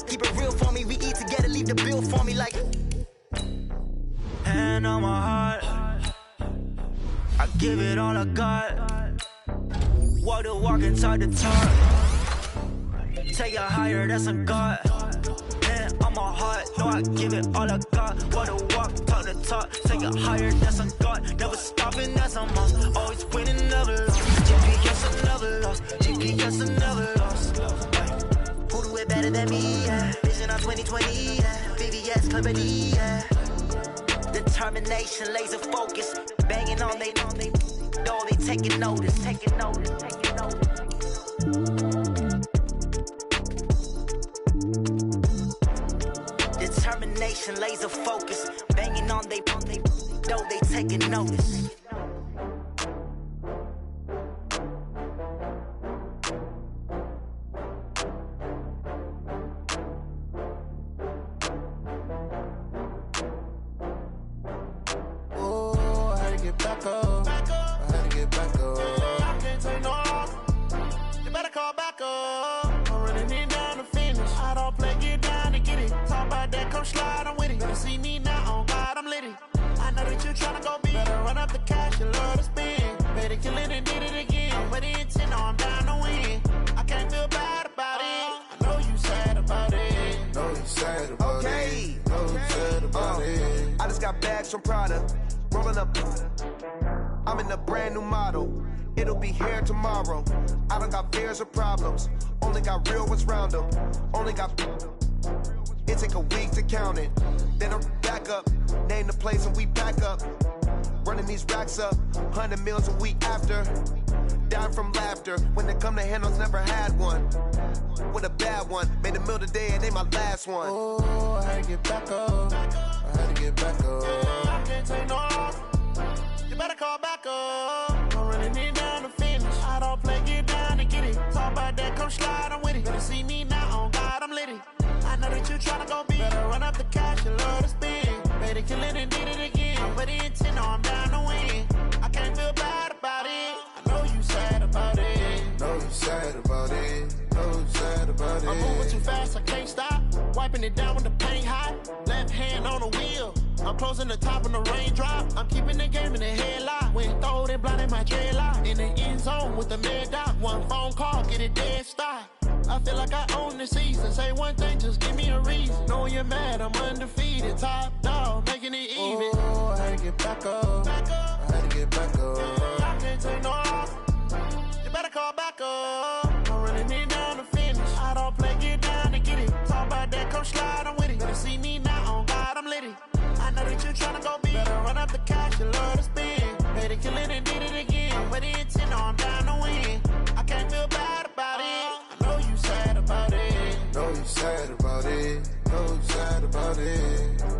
Keep it real for me. We eat together. Leave the bill for me like. Hand on my heart. I give it all I got. Walk the walk inside the talk. Take it higher, that's a God. Hand on my heart, no, I give it all I got. Walk the walk, talk the talk. Take it higher, that's a God. Never stopping, that's a must. Always winning, never lost. GPS, I never lost. GPS, I never lost. Who do it better than me? Yeah. Vision on 2020, yeah. VVS, clarity, yeah. Determination, laser focus. Banging on they know they taking notice. Determination, laser focus. Banging on they know they taking notice. Slide, I'm with it. Better see me now, on God, I'm lit it. I know that you tryna go big. Better run up the cash, you love to spend. Better kill it and did it again. I'm with the intent, no, I'm down to win. I can't feel bad about it. I know you sad about it. Know you sad about it. about it. I just got bags from Prada, rolling up. I'm in a brand new model. It'll be here tomorrow. I don't got fears or problems. Only got real ones round them. Only got. It take a week to count it. Then I'm back up. Name the place and we pack up. Running these racks up. 100 meals a week after. Down from laughter. When they come to handles, never had one. With a bad one. Made a meal today and they my last one. Oh, I had to get back up. I had to get back up. I can't take no off. You better call back up. I'm running it down to finish. I don't play, get down and get it. Talk about that, come slide, I'm with it. Better see me now, on God, I'm litty. I know that you tryna go big. Better run up the cash, you love to spend. Better kill it and did it again. But the intent, no, I'm down to win. I can't feel bad about it. I know you sad about it. Know you sad about it. Know you sad about it. I'm moving too fast, I can't stop. Wiping it down when the paint hot. Left hand on the wheel. I'm closing the top when the raindrop. I'm keeping the game in the headlock. When throwed and blinded my dreadlock. In the end zone with the mad dot. One phone call, get it dead stop. I feel like I own the season. Say one thing, just give me a reason. Knowing you're mad, I'm undefeated. Top dog, making it even. Oh, I had to get back up. I had to get back up. I can't take no off. You better call back up. I'm running it down to finish. I don't play, get down to get it. Talk about that, come slide, I'm with it. Better see me now, on God, I'm litty. I know that you tryna go big. Better run up the cash, you love to spend. Better kill it and did it again. But the intent, no, I'm down to win. I can't feel bad about it. I know you sad about it. Know you sad about it. Know you sad about it.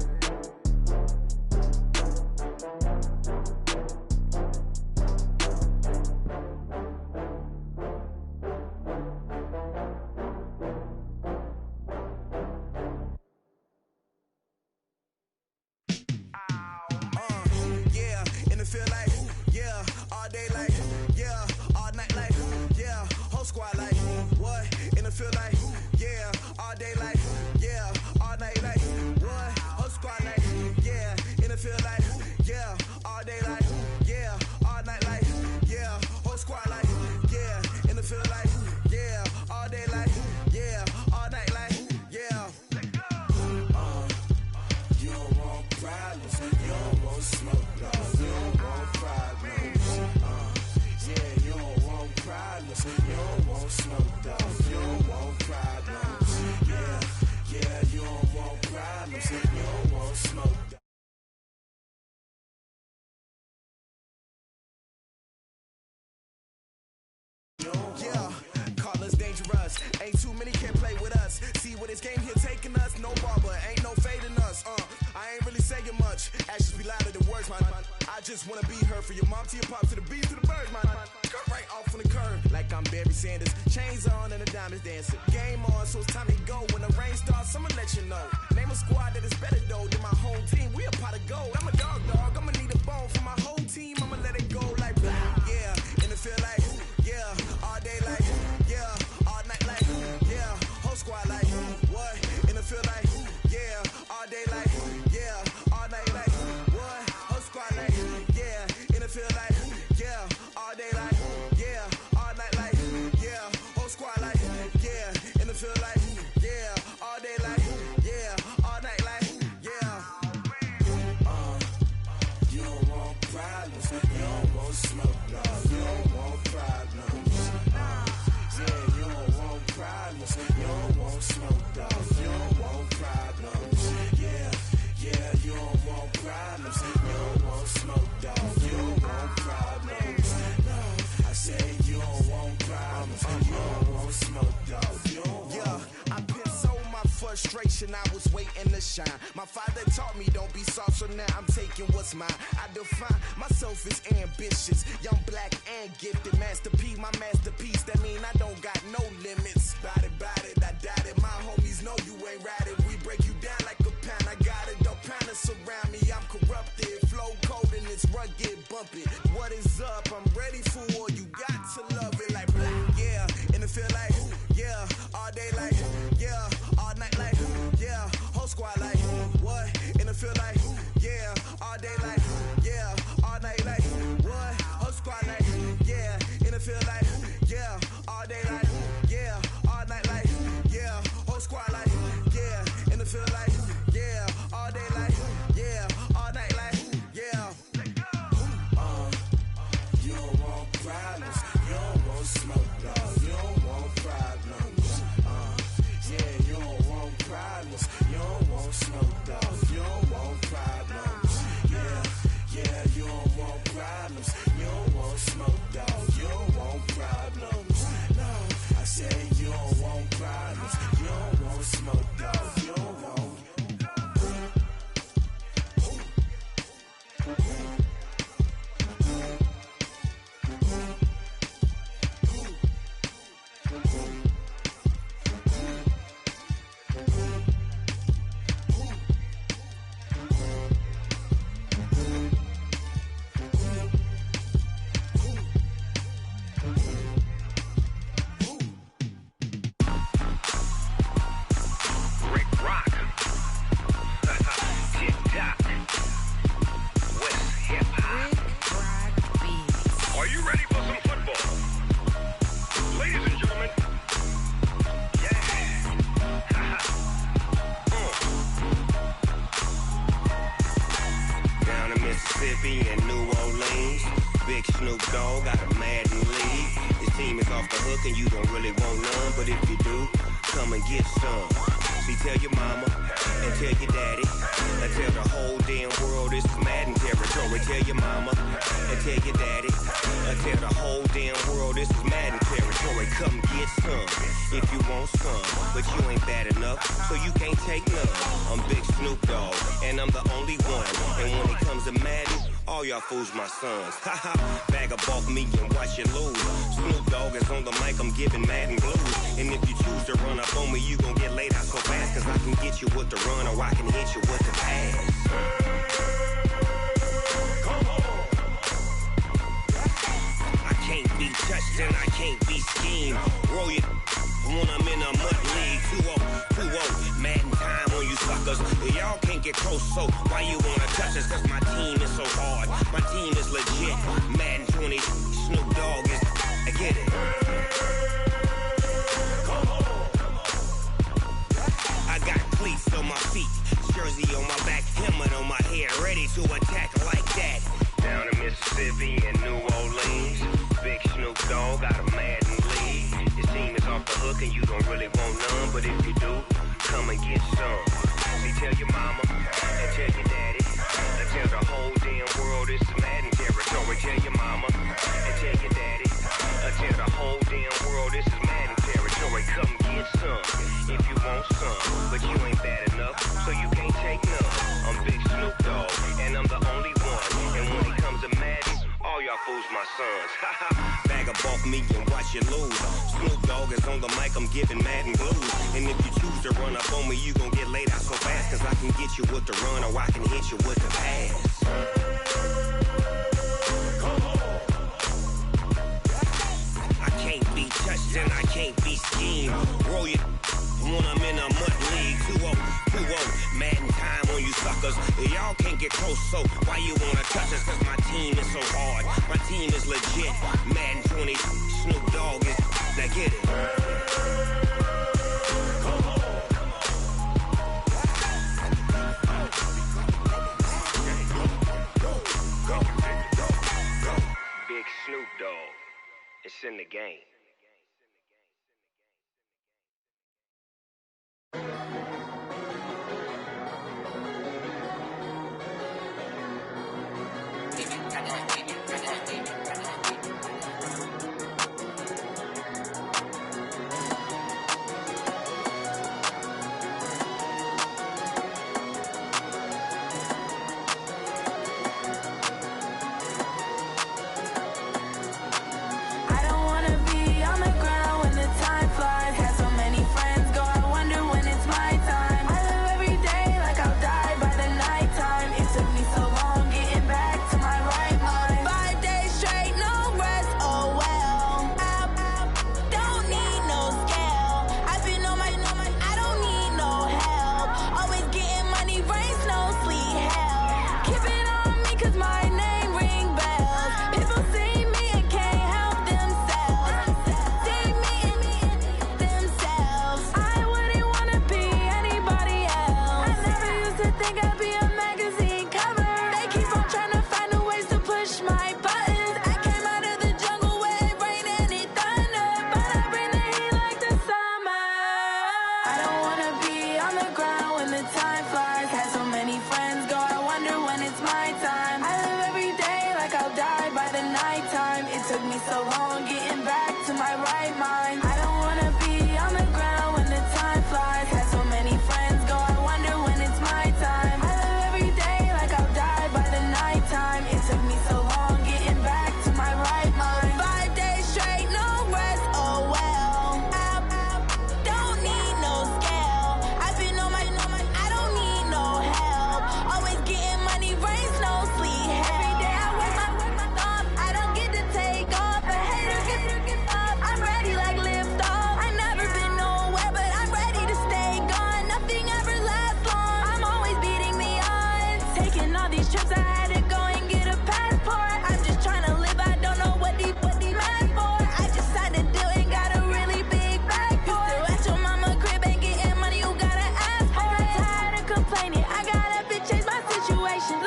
Squad like, what? In the field like, yeah, all day like, yeah, all night like, what? Whole squad like, yeah, in the field like, yeah, all day like, yeah, all night like, yeah, whole squad like, yeah, in the field like, yeah, all day like, yeah, all night like, yeah. You don't want problems, you don't want smoke, dog. You don't want problems, yeah, you don't want problems, you don't want smoke, dog. You don't want problems, yeah, you don't want problems, you don't want smoke, dog. Yeah, call us dangerous. Ain't too many can play with us. See where this game here taking us. No barber, ain't no fading us. I ain't really saying much. Actions be louder than words, man. I just wanna be heard from your mom to your pop to the beat to the birds, man. Skirt right off on the curve, like I'm Barry Sanders. Chains on and the diamonds dancing. Game on, so it's time to go. When the rain starts, I'ma let you know. Name a squad that is better though than my home team. We a pot of gold. I'm a dog. I'ma need a bone for my whole team. I'ma let it go like blah. Yeah, in the field like, yeah, all day like, yeah, all night like, yeah, whole squad like, what? In the field like, yeah, all day like, yeah, all night like, what? Whole squad like, yeah, in the field like, yeah, all day like, yeah, all night like, yeah, whole squad like, yeah, in the field like, yeah, all day like, yeah, all night like, yeah. You don't want problems, you don't want smoke, dog. You don't want problems, yeah, you don't want problems, you don't want smoke, dog. You don't want problems, yeah, you don't want problems, you don't want smoke, dog. You don't want problems, no, I said you don't want problems, you don't want smoke, dog. You don't want. Yeah, I pissed so my frustration, I was waiting to shine. My father taught me don't be soft, so now I'm taking what's mine. I define myself as ambitious, young, black, and gifted. Master P, my masterpiece, that mean I don't got no limits. Bout it, I doubt it. My homies know you ain't ratted. We break you down like a pound. I got it, don't pound to surround me. I'm corrupted, flow cold and it's rugged, bumpy. What is up? I'm ready for war. You got to love it like blah. Yeah, in the field like, yeah, all day like, yeah, all night like, yeah, whole squad like, what? In the field like, yeah, all day like, yeah, all night like, what? Whole squad like, yeah, in the field like, yeah, all day like, yeah, all night like, yeah, whole squad like, yeah, in the field like, yeah, all day like, Mississippi and New Orleans. Big Snoop Dogg got a Madden league. His team is off the hook and you don't really want none, but if you do, come and get some. See, tell your mama and tell your daddy and tell the whole damn world this is Madden territory. Tell your mama and tell your daddy and tell the whole damn world this is Madden territory. Come get some if you want some, but you ain't bad enough, so you can't take none. I'm Big Snoop Dogg and I'm the only one, and when it comes to Madden, all y'all fools my sons. Haha, bag up off me and watch you lose. Snoop Dogg is on the mic, I'm giving Madden blues. And if you choose to run up on me, you gon' get laid out so fast, cause I can get you with the run or I can hit you with the pass. Come on. I can't be touched and I can't be schemed. Roll it when I'm in a mud league. 2-0, Madden time on you suckers. Y'all can't get close, so why you wanna touch us? Cause my team is so hard, my team is legit. Madden 20, Snoop Dogg is, I get it. Come on. I got cleats on my feet, jersey on my back, helmet on my head, ready to attack like that. Down in Mississippi and New Orleans, Big Snoop Dogg got a Madden league. His team is off the hook and you don't really want none, but if you do, come and get some. See, tell your mama and tell your daddy and tell the whole damn world this is Madden territory. Tell your mama and tell your daddy and tell the whole damn world this is Madden territory. Come get some if you want some, but you ain't bad enough, so you can't take none. I'm Big Snoop Dogg and I'm the only one, and when it comes to Madden, all y'all fools my sons. Bag up off me and watch you lose. Snoop Dogg is on the mic, I'm giving Madden blues. And if you choose to run up on me, you gon' get laid out so fast, cause I can get you with the run or I can hit you with the pass. Come on. I can't be touched and I can't be schemed. Roll it when I'm in a mud league. 2-0, Madden time on you suckers. Y'all can't get close, so why you wanna touch us? Cause my team is so hard, my team is legit. Madden 20, Snoop Dogg is, now get it. Come on. Go. Big Snoop Dogg, it's in the game.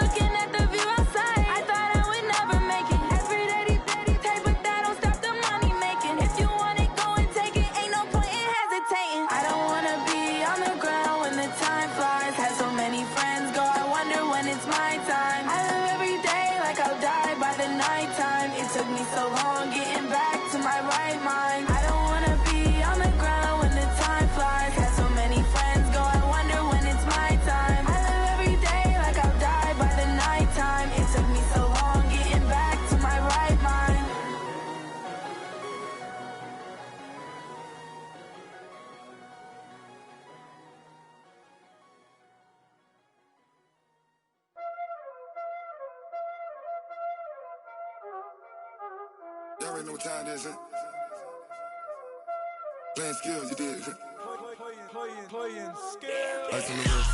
Looking at the view outside. Y'all already know what time it is, huh? Playing skills, you did. Playing skills. Ice on the wrist,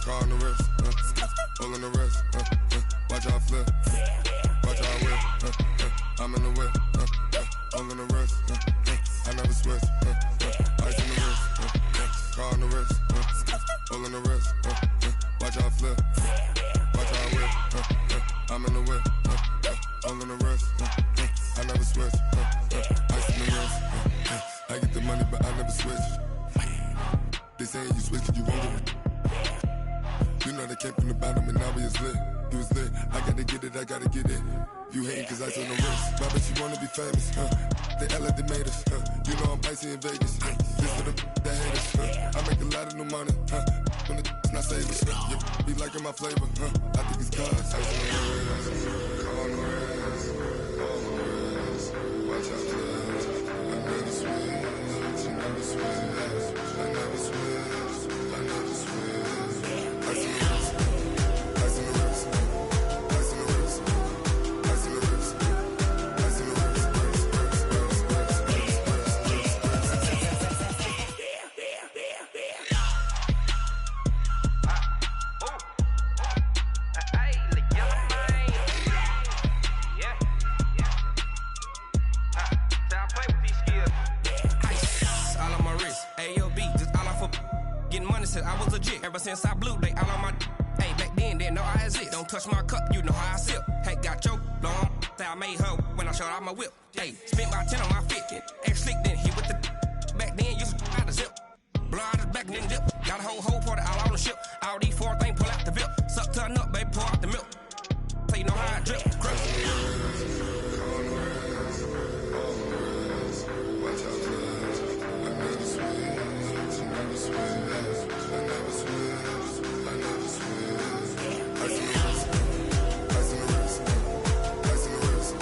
car on the wrist, all on the wrist, watch out flip, watch out whip, I'm in the whip, all on the wrist, I never switch, ice on the wrist, car on the wrist, all on the wrist, watch out flip, watch out whip, I'm in the whip, all on the wrist, I never switch, ice on the wrist, I get the money but I never switch. They saying you switch cause you won't get it. You know they came from the bottom and now we is lit. You was lit, I gotta get it, I gotta get it. You hating cause ice on the wrist. Why bet you wanna be famous, They act like they made us, You know I'm icy in Vegas, This for the that hate us, I make a lot of new money, When it's not savers, Be liking my flavor, I think it's cause ice on the wrist, car on the wrist, all on the wrist. Watch out for this, I never switch, I never switch. I never switch, I never switch. Ice on the wrist, ice on the wrist, ice on the wrist, ice on the wrist, ice on the wrist, I was legit. Ever since I blew, they all on my hey, back then, didn't know I exist. Don't touch my cup, you know how I sip. Hey, got choked, long. Say I made her when I showed out my whip. Hey, spent about 10 on my fit. Ex-slick, then hit with the back then, used to out the zip. Blow out his back, then dip. Got a whole party all on the ship. All these 4 things, pull out the VIP. Suck, turn up, baby, pour out the milk. So you know how I drip. Crush. Watch out for this, I never switch, I never switch. I never switch, I never switch. Ice on the wrist, ice on the wrist, ice on the wrist, ice on the wrist,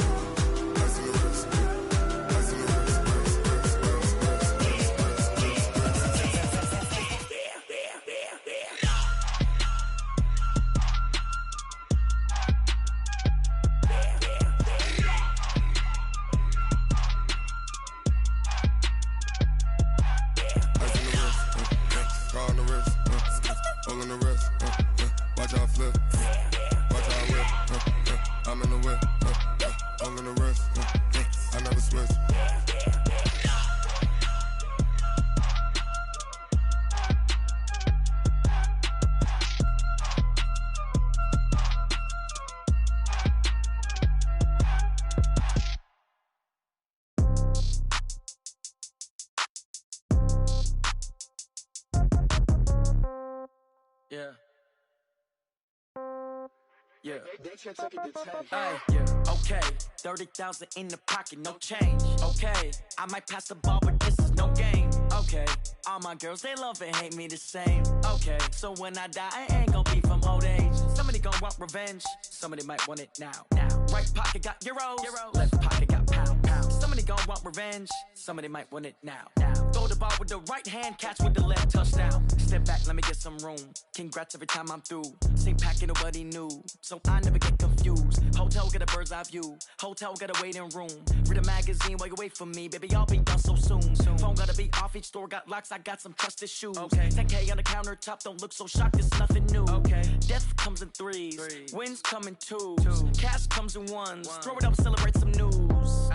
ice on the wrist, car on the wrist, all on the wrist, watch out flip, watch out whip, I'm in the whip, all on the wrist, I never switch. Yeah. Yeah. Yeah. Okay. 30,000 in the pocket, no change. Okay. I might pass the ball, but this is no game. Okay. All my girls, they love and hate me the same. Okay. So when I die, I ain't gonna be from old age. Somebody gonna want revenge. Somebody might want it now. Right pocket got euros. Left pocket got pound. Somebody gonna want revenge. Somebody might want it now. Throw the ball with the right hand, catch with the left, touchdown. Step back, let me get some room. Congrats every time I'm through. Same packet, nobody knew. So I never get confused. Hotel got a bird's eye view. Hotel got a waiting room. Read a magazine while you wait for me. Baby, I'll be done so soon. Phone gotta be off, each store got locks. I got some trusted shoes. 10K on the countertop, don't look so shocked, it's nothing new. Death comes in threes. Wins come in twos. Cash comes in ones. Throw it up, celebrate some news.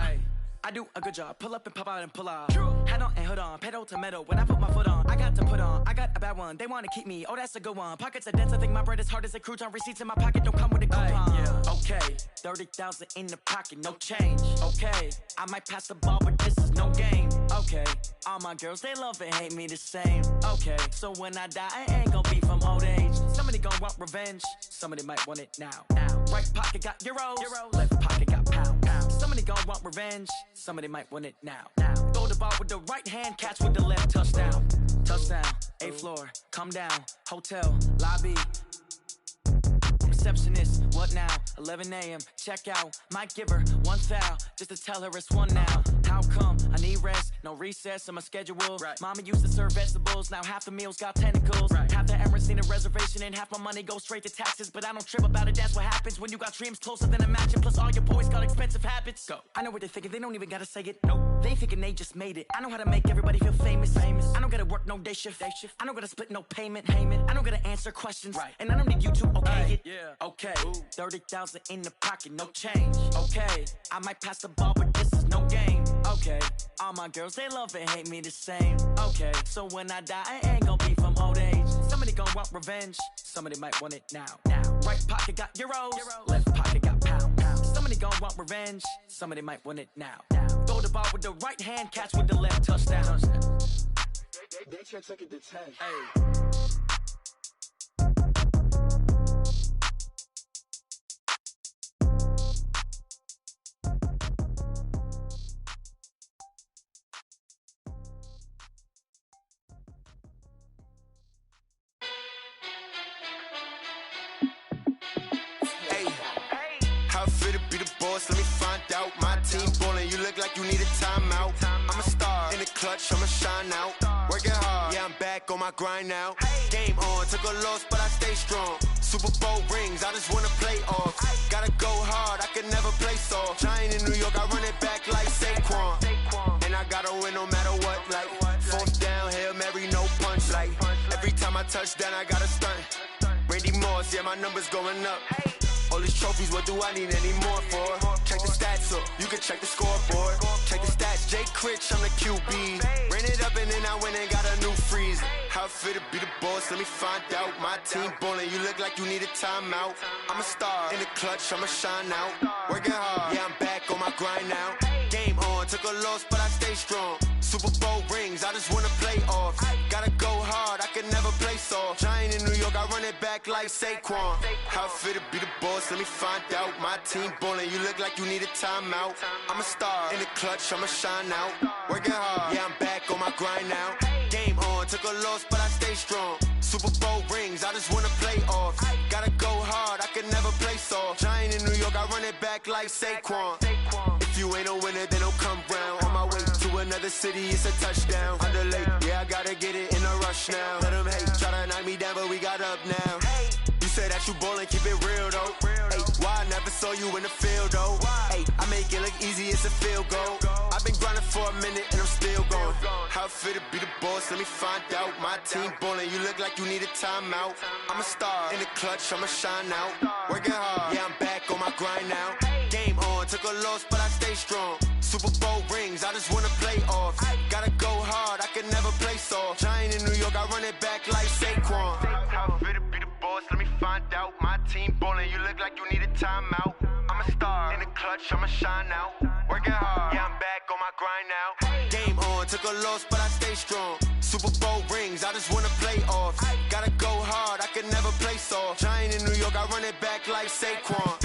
I do a good job. Pull up and pop out and pull out. Head on and hood on. Pedal to metal. When I put my foot on, I got to put on. I got a bad one. They want to keep me. Oh, that's a good one. Pockets are dense. I think my bread is hard as a crouton. Receipts in my pocket don't come with a coupon. Okay. 30,000 in the pocket. No change. Okay. I might pass the ball, but this is no game. Okay. All my girls, they love and hate me the same. Okay. So when I die, I ain't gonna be from old age. Somebody gonna want revenge. Somebody might want it now. Right pocket got euros. Left pocket got pound. Somebody gonna want revenge. Somebody might want it now. Throw the ball with the right hand, catch with the left, touchdown. Touchdown, 8th floor, come down. Hotel, lobby. Receptionist, what now? 11 a.m., check out. Might give her one foul, just to tell her it's one now. How come? I need rest, no recess in my schedule. Right. Mama used to serve vegetables, now half the meals got tentacles. Right. Half the Emirates need a reservation and half my money goes straight to taxes. But I don't trip about it, that's what happens when you got dreams closer than imagine. Plus all your boys got expensive habits. Go. I know what they're thinking, they don't even gotta say it. Nope. They thinking they just made it. I know how to make everybody feel famous. I don't gotta work no day shift. I don't gotta split no payment. I don't gotta answer questions. Right. And I don't need you to okay it. Yeah. Okay. 30,000 in the pocket, no change. Okay. I might pass the ball, but this is no game. Okay. All my girls, they love and hate me the same. Okay. So when I die, I ain't gonna be from old age. Somebody gon' want revenge. Somebody might want it now. Right pocket got euros. Left pocket got pounds. Somebody gon' want revenge. Somebody might want it now. Throw the ball with the right hand, catch with the left, touchdown. They can't take it to 10. Hey. Let me find out. My team ballin', you look like you need a timeout. I'm a star in the clutch, I'ma shine out. Working hard, yeah, I'm back on my grind now. Game on, took a loss, but I stay strong. Super Bowl rings, I just wanna play off. Gotta go hard, I can never play soft. Giant in New York, I run it back like Saquon. And I gotta win no matter what, like fourth down, Hail Mary, no punch. Like every time I touch down, I gotta stunt. Randy Moss, yeah, my numbers going up. All these trophies, what do I need any more for? Check the stats up, you can check the scoreboard. Check the stats, Jake Critch, I'm the QB. Ran it up and then I went and got a new freeze. How it feel to be the boss, let me find out. My team ballin', you look like you need a timeout. I'm a star in the clutch, I'ma shine out. Working hard, yeah, I'm back on my grind now. Game on, took a loss, but I stay strong. Super Bowl rings, I just wanna play off. Gotta go hard, I can never play soft. Giant in New York, I run it back like Saquon. How it feel to be the boss, let me find out. My team ballin', you look like you need a timeout. I'm a star in the clutch, I'ma shine out. Working hard, yeah, I'm back on my grind now. Game on, took a loss, but I stay strong. Super Bowl rings, I just wanna play off. Gotta go hard, I can never play soft. Giant in New York, I run it back like Saquon. If you ain't a winner, then don't come round. On my way to another city, it's a touchdown. Underlay, yeah, I gotta get it in a rush now. Let them hate, try to knock me down, but we got up now. You say that you ballin', keep it real though. Hey, why I never saw you in the field though? Hey, I make it look easy, it's a field goal. I've been grinding for a minute and I'm still going. How it feel to be the boss, let me find out. My team ballin', you look like you need a timeout. I'm a star in the clutch, I'ma shine out. Working hard, yeah, I'm back on my grind now. Game on, took a loss, but I stay strong. Super Bowl rings, I just wanna play off. Gotta go hard, I can never play soft. Giant in New York, I run it back like Saquon. How it feel to be the boss, let me find out. My team ballin', you look like you need a timeout. I'm a star in the clutch, I'ma shine out. Working hard, yeah, I'm back on my grind now. Game on, took a loss, but I stay strong. Super Bowl rings, I just wanna play off. Gotta go hard, I can never play soft. Giant in New York, I run it back like Saquon.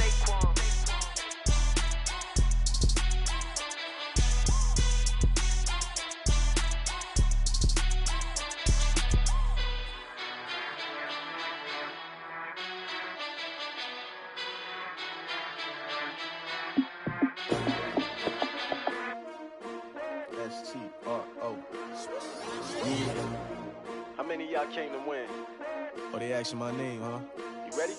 S-T-R-O. Yeah. How many of y'all came to win? Oh, they asking my name, huh? You ready?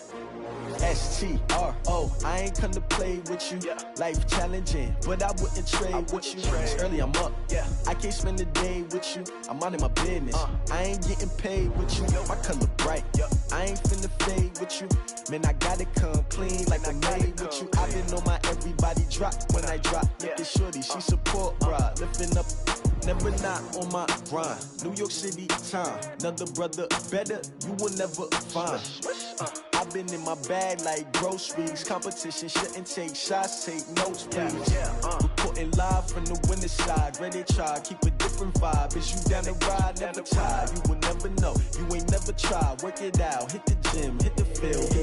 S-T-R-O. I ain't come to play with you. Yeah. Life challenging, but I wouldn't trade with you. It's early, I'm up. Yeah. I can't spend the day with you. I'm minding my business. I ain't getting paid with you. My color bright. I ain't finna fade with you. Man, I gotta come clean like I'm made with you. I've been on my everybody drop when I drop. Look at shorty, she support ride. Lifting up, never not on my grind. New York City time. Another brother better, you will never find. I've been in my bag like groceries. Competition shouldn't take shots, take notes, please. Reporting live from the winning side. Ready to try, keep a different vibe. Is you down the ride, never tired. You will never know, you ain't never tried. Work it out, hit the gym, hit the field.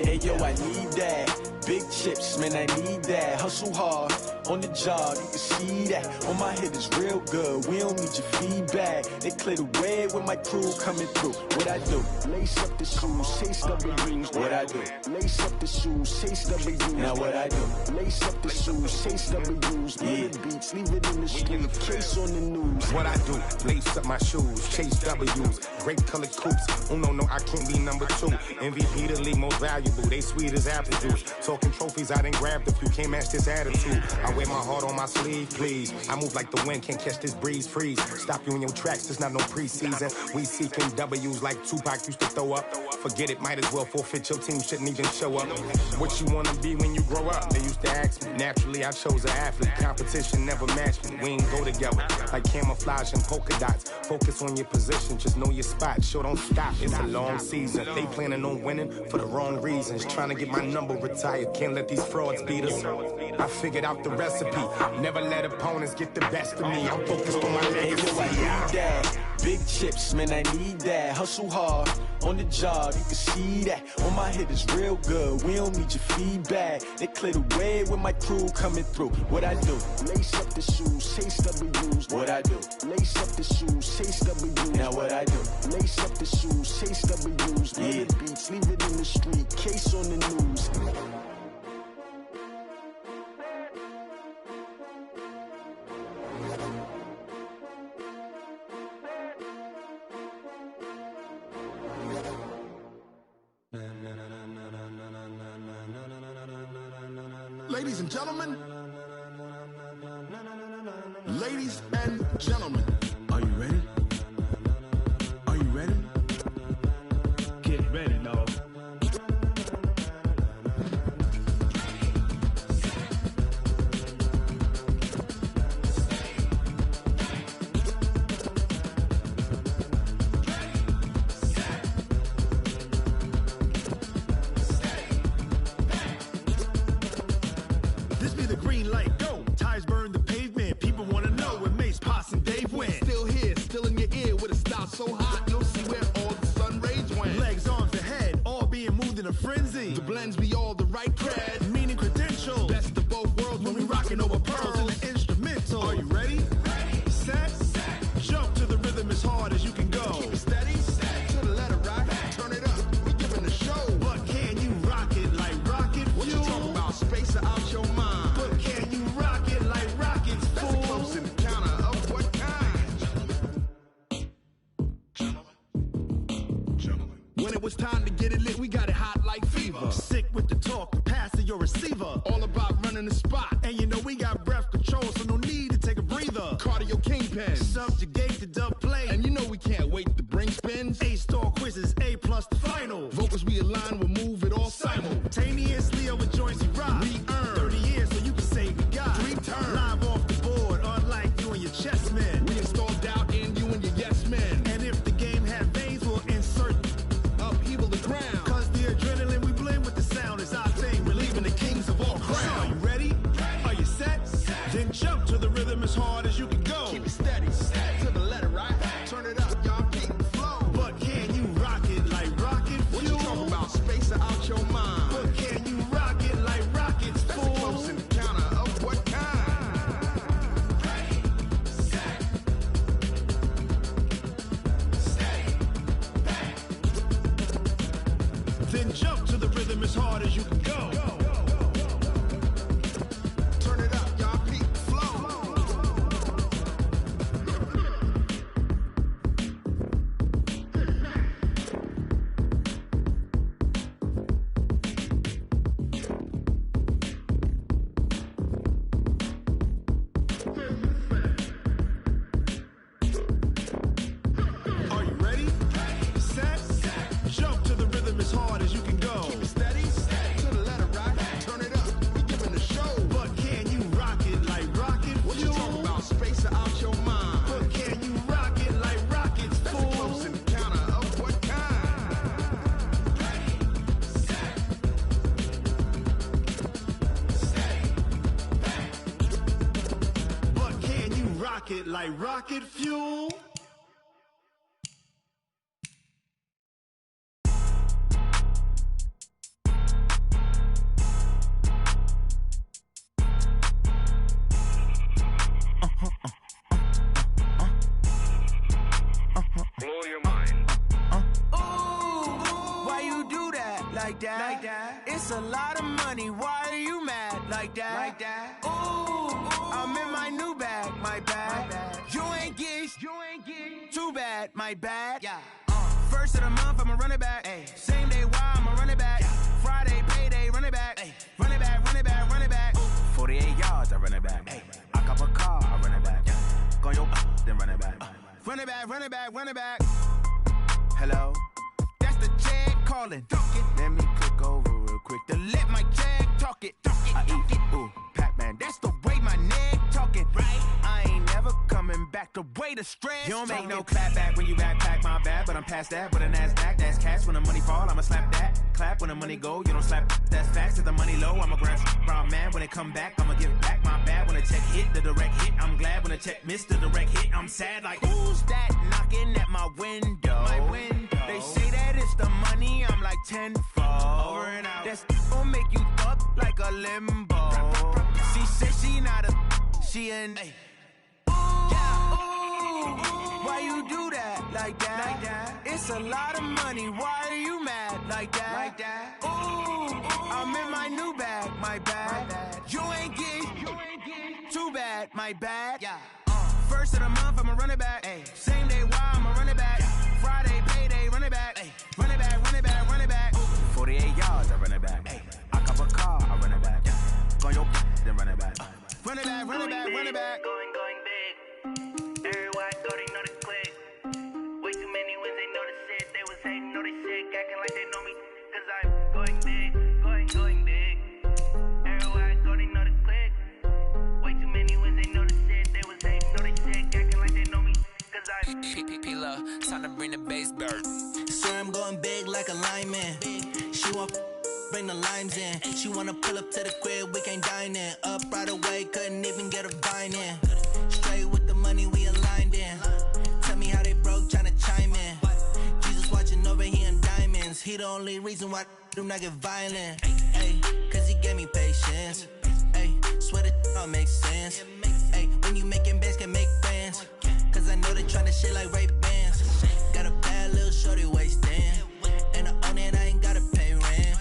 Hey yo, I need that. Big chips, man, I need that. Hustle hard, on the job, you can see that. On my head is real good, we don't need your feedback. They clear the way with my crew coming through. What I do? Lace up the shoes, chase double rings. What I do? Lace up the shoes, chase W's. Now what I do? Lace up the shoes, chase W's. Yeah. The beats, leave it in the street, case on the news. What I do? Lace up my shoes, chase W's. Great colored coops. Oh no, I can't be number 2. MVP the league most valuable. They sweet as apple juice. Talking trophies, I didn't grab the few. Can't match this attitude. I wear my heart on my sleeve, please. I move like the wind, can't catch this breeze, freeze. Stop you in your tracks, there's not no preseason. We seeking W's like Tupac used to throw up. Forget it, might as well forfeit. Your team shouldn't even show up. What you wanna be when you grow up? They used to ask me. Naturally, I chose an athlete. Competition never matched me. We ain't go together like camouflage and polka dots. Focus on your position, just know your spot. Sure, don't stop. It's a long season. They planning on winning for the wrong reasons. Trying to get my number retired. Can't let these frauds beat us. I figured out the recipe. Never let opponents get the best of me. I'm focused on my legacy. Big chips, man, I need that. Hustle hard on the job, you can see that. On my hit is real good, we don't need your feedback. They clear the way with my crew coming through. What I do? Lace up the shoes, chase W's. What I do? Lace up the shoes, chase W's. Now what I do? Lace up the shoes, chase W's. Yeah. The beats, leave it in the street, case on the news. Ladies and gentlemen, ladies and gentlemen, are you ready? Are you ready? Get ready, dog. So hot, you'll see where all the sun rays went. Legs, arms, the head, all being moved in a frenzy. The blends be all the right cred, meaning credentials. Best of both worlds when we rocking over pearls in the instrumental. Are you ready? Ready. Set. Jump to the rhythm as hard as you can go. Keep it steady. To the letter right. Turn it up. We giving the show. But can you rock it like rocket fuel? What you talking about? Space out your mind. But can you rock it like rockets, fool? That's a close encounter of what kind? When it was time to get it lit, we got it hot like fever. Sick with the talk, the pass to your receiver. All about running the spot. And you know we got breath control, so no need to take a breather. Cardio kingpin, subjugate the dub play. And you know we can't wait to bring spins. A-star quizzes, A+ the final. Vocals we align, we'll move it all simultaneously over joints we rock. We earn 30 years so you can say we got 3 turns. Live off the board, unlike you and your chess men. We install doubt in you and your yes men. And if the game had veins, we'll insert upheaval the ground. Cause the adrenaline we blend with the sound is our thing. Relieving the kings of all crowns. So are you ready? Are you set? Then jump to the rhythm as hard as you can go. Keep it steady. To the letter right. Turn it up, y'all keep the flow. But can you rock it like rocket fuel? What you talking about? Space out your mind. But can you rock it like rockets, fool? That's a close encounter of what kind? Ready, set, steady, back. Then jump to the rhythm as hard as you can go. Turn it up, y'all keep the flow. Are you ready? Set. Jump to the rhythm as hard as you can go. Keep it steady. To the letter right. Turn it up. We giving the show. But can you rock it like rocket fuel? What you talking about? Space out your mind. But can you rock it like rockets, fool? That's a close encounter of what kind? Ready, set, steady, back. But can you rock it like rocket fuel? Blow your mind. Ooh, why you do that? Like like that. It's a lot of money, why are you mad like that? Ooh, I'm in my new bag, my bad. You ain't get too bad, my bad. Yeah. First of the month, I'ma run it back. Ay. Same day, why I'ma run it back. Friday, payday, run it back. Ay. Run it back, run it back, run it back. 48 yards, I run it back. Ay. I cop a car, I run it back. Go your then run it back. Run it back, run it back, run it back. Hello? That's the check calling. Let me click over real quick to let my check talk it. I eat it, ooh, Pac-Man. That's the way my neck talking. Right? I ain't never coming back the way the stress. You don't make no clap back when you backpack, my bad. But I'm past that with a NASDAQ. That's cash when the money fall, I'ma slap that. Clap when the money go, you don't slap. That's facts. If the money low, I'ma grab brown man. When it come back, I'ma give back my bad. When the check hit, the direct hit. I'm glad when the check missed the direct hit. I'm sad like, who's that knocking at my window? My window. They say that it's the money, I'm like tenfold. Over and out. That's gon' make you up like a limbo. She said she not a, she an. Ooh, why you do that like that? It's a lot of money, why are you mad like that? Ooh, I'm in my new bag, my bad. You ain't get too bad, my bad. Yeah. First of the month, I'ma run it back. Ay. Same day, why I'ma run it back. Friday, payday, run it back. Ay. Run it back, run it back, run it back. 48 yards, I run it back. Ay. I cop a car, I run it back. Go your then run it back. Run it back, run it back, run it back. Going big. Everywhere I go, they know the click. Way too many wins, they know the shit. They was hating, know they sick, acting like they know me. Cause I'm going big, going big. Everywhere I go, they know the click. Way too many wins, they know the shit. They was hating, know they sick, acting like they know me. Cause I'm P-P-P-Love, time to bring the bass bird. Swear I'm going big like a lineman. She want bring the limes in. She wanna pull up to the crib, we can't dine in. Up right away, couldn't even get a vine in. Straight with the money, we aligned in. Tell me how they broke, tryna chime in. Jesus watching over here in diamonds. He the only reason why I do not get violent. Ay, cause he gave me patience. Ay, swear that all makes sense. Ay, when you making bands, can make friends. Cause I know they tryna shit like Ray-Bans. Got a bad little shorty wasting. And I own it, I ain't gotta pay rent.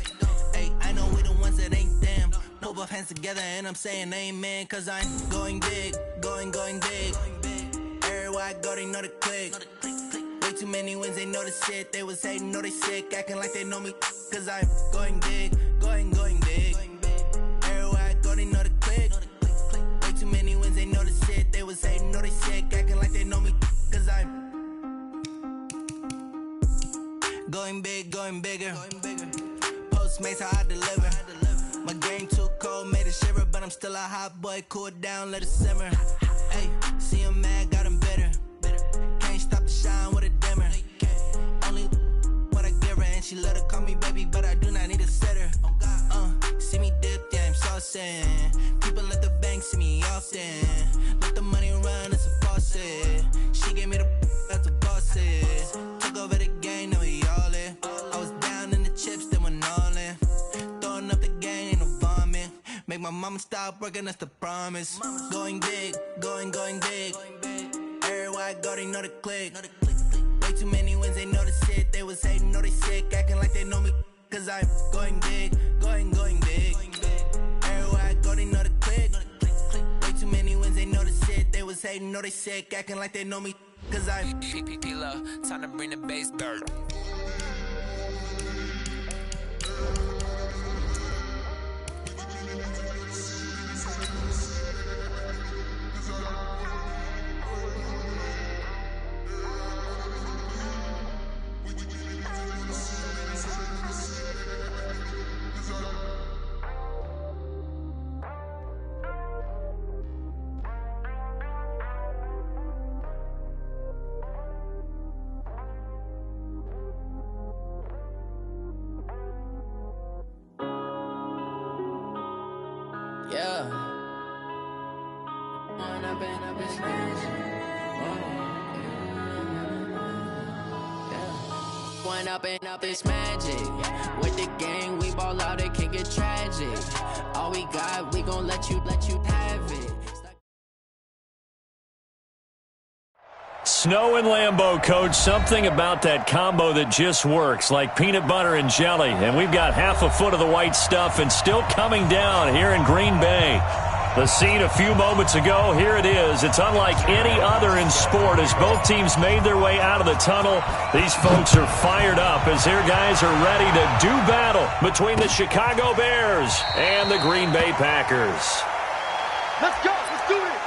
Ay, I know we the ones that ain't them. Put both hands together and I'm saying amen. Cause I'm going big, going big. Everywhere I go, they know the click. Way too many wins, they know the shit. They was hating, know they sick, acting like they know me. Cause I'm going big, going big. Everywhere I go, they know the click. Way too many wins, they know the shit. They was hating, know they sick, acting like they know me. Cause I'm going big, going bigger. Postmates, how I deliver. My game too cold, made it shiver. But I'm still a hot boy, cool it down, let it simmer. Hey, see him mad, got him bitter. Can't stop the shine with a dimmer. Only what I give her, and she let her call me baby, but I do not need a sitter. See me dip, yeah, I'm saucing. People at the bank see me often. Let the money run, it's a faucet. She gave me the that's a boss is. Took over the game, now we all in. I was down in the chips, then went all in. Throwing up the game, ain't no vomit. Make my mama stop working, that's the promise. Going big, going big. Everywhere I go, they know the click. Way too many wins, they know the shit. They was hating, know they sick, acting like they know me. Cause I'm going big, going big. Everywhere I go, they know the click. Way too many wins, they know the shit. They was hating, know they sick, acting like they know me. Cause I'm P-P-P-Love, time to bring the bass bird. Yeah. One up and up, it's magic. With the gang, we ball out, it can get tragic. All we got, we gon' let you have it. Snow and Lambeau, Coach. Something about that combo that just works, like peanut butter and jelly. And we've got half a foot of the white stuff and still coming down here in Green Bay. The scene a few moments ago, here it is. It's unlike any other in sport as both teams made their way out of the tunnel. These folks are fired up as their guys are ready to do battle between the Chicago Bears and the Green Bay Packers. Let's go. Let's do it.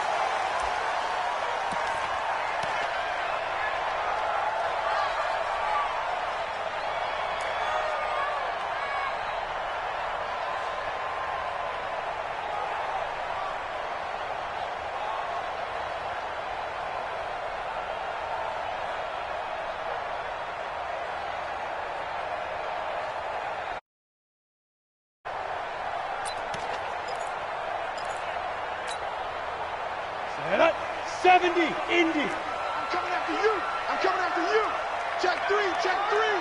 Set up. 70. Indy. I'm coming after you. I'm coming after you. Check three. Check three.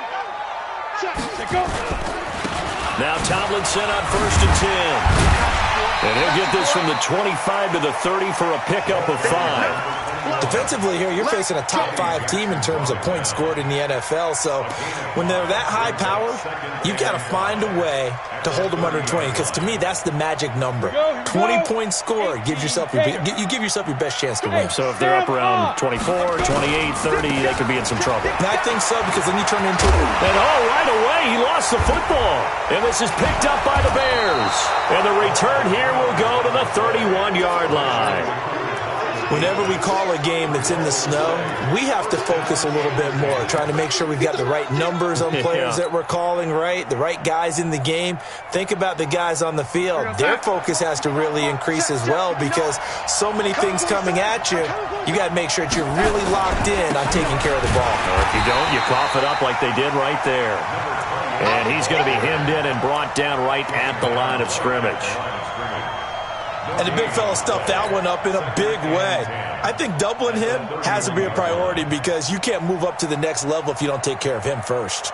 Check go. Now Tomlinson on 1st and 10. And he'll get this from the 25 to the 30 for a pickup of 5. Defensively here, you're facing a top 5 team in terms of points scored in the NFL. So when they're that high power, you've got to find a way to hold them under 20. Because to me, that's the magic number. 20 points scored gives yourself you give yourself your best chance to win. So if they're up around 24, 28, 30, they could be in some trouble. And I think so, because then you turn into it. And right away, he lost the football. And this is picked up by the Bears. And the return here will go to the 31-yard line. Whenever we call a game that's in the snow, we have to focus a little bit more, trying to make sure we've got the right numbers on players that we're calling, right? The right guys in the game. Think about the guys on the field. Their focus has to really increase as well, because so many things coming at you, you got to make sure that you're really locked in on taking care of the ball. Or if you don't, you cough it up like they did right there. And he's going to be hemmed in and brought down right at the line of scrimmage. And the big fella stuffed that one up in a big way. I think doubling him has to be a priority, because you can't move up to the next level if you don't take care of him first.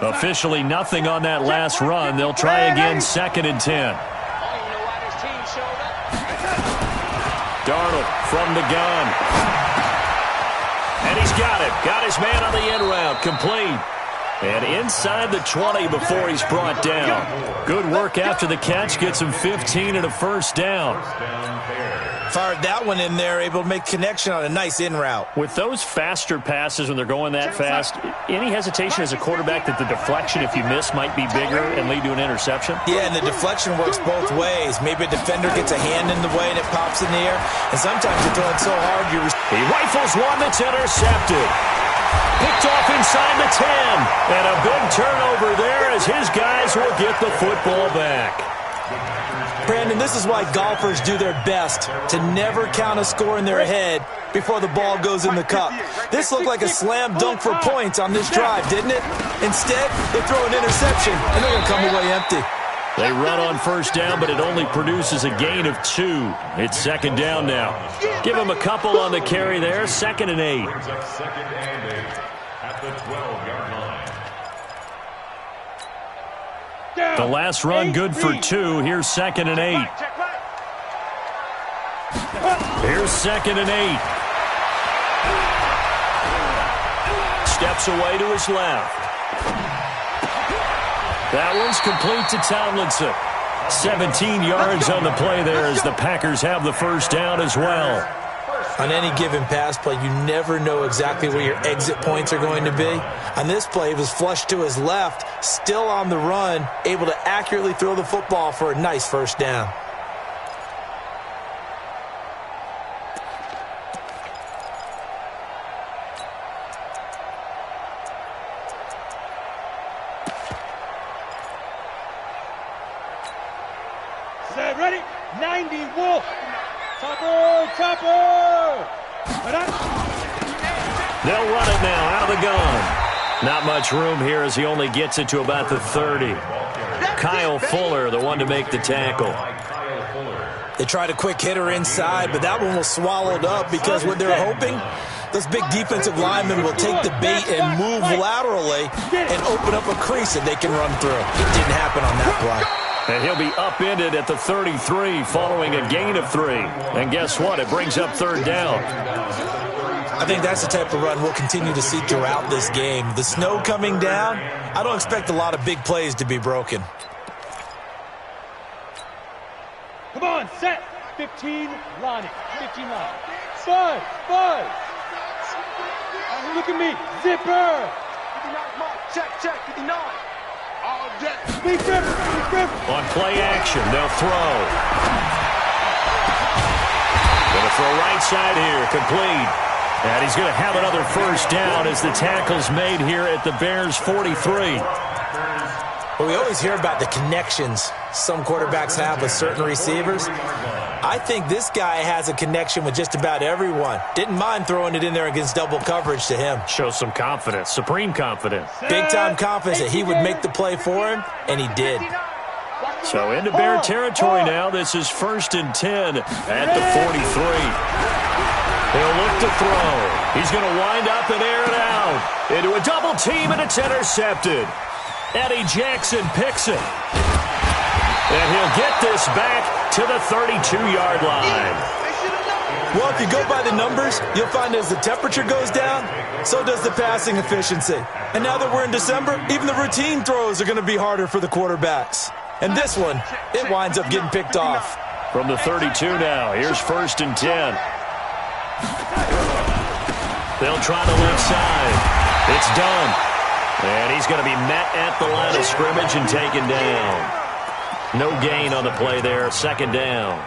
Officially nothing on that last run. They'll try again, 2nd and 10. Darnold from the gun. And he's got it. Got his man on the end route. Complete. And inside the 20 before he's brought down. Good work after the catch. Gets him 15 and a first down. Fired that one in there, able to make connection on a nice in route. With those faster passes when they're going that fast, any hesitation as a quarterback that the deflection, if you miss, might be bigger and lead to an interception? Yeah, and the deflection works both ways. Maybe a defender gets a hand in the way and it pops in the air. And sometimes you throw it so hard, he rifles one that's intercepted. Picked off inside the 10. And a big turnover there as his guys will get the football back. Brandon, this is why golfers do their best to never count a score in their head before the ball goes in the cup. This looked like a slam dunk for points on this drive, didn't it? Instead, they throw an interception, and they're going to come away empty. They run on first down, but it only produces a gain of 2. It's 2nd down now. Give him a couple on the carry there, 2nd and 8. At the 12-yard line. The last run good for 2. Here's 2nd and 8. Here's 2nd and 8. Steps away to his left. That one's complete to Tomlinson. 17 yards on the play there as the Packers have the first down as well. On any given pass play, you never know exactly where your exit points are going to be. On this play, it was flushed to his left, still on the run, able to accurately throw the football for a nice first down. Set, ready, 90, Wolf. Topper. They'll run it now out of the gun. Not much room here as he only gets it to about the 30. Kyle Fuller, the one to make the tackle. They tried a quick hitter inside, but that one was swallowed up because what they're hoping those big defensive linemen will take the bait and move laterally and open up a crease that they can run through. It didn't happen on that play. And he'll be upended at the 33 following a gain of 3. And guess what? It brings up 3rd down. I think that's the type of run we'll continue to see throughout this game. The snow coming down, I don't expect a lot of big plays to be broken. Come on, set. 15, line it. 15 line. 5, 5. Look at me. Zipper. 59, mark. Check, 59. All jet. Big rip. On play action, they'll throw. Gonna throw right side here, complete. And he's going to have another 1st down as the tackle's made here at the Bears' 43. Well, we always hear about the connections some quarterbacks have with certain receivers. I think this guy has a connection with just about everyone. Didn't mind throwing it in there against double coverage to him. Shows some confidence, supreme confidence. Big-time confidence that he would make the play for him, and he did. So into Bear territory now. This is 1st and 10 at the 43. He'll look to throw. He's going to wind up and air it out. Into a double team, and it's intercepted. Eddie Jackson picks it. And he'll get this back to the 32-yard line. Well, if you go by the numbers, you'll find as the temperature goes down, so does the passing efficiency. And now that we're in December, even the routine throws are going to be harder for the quarterbacks. And this one, it winds up getting picked off. From the 32 now, here's 1st and 10. They'll try the left side. It's done. And he's going to be met at the line of scrimmage and taken down. No gain on the play there. 2nd down.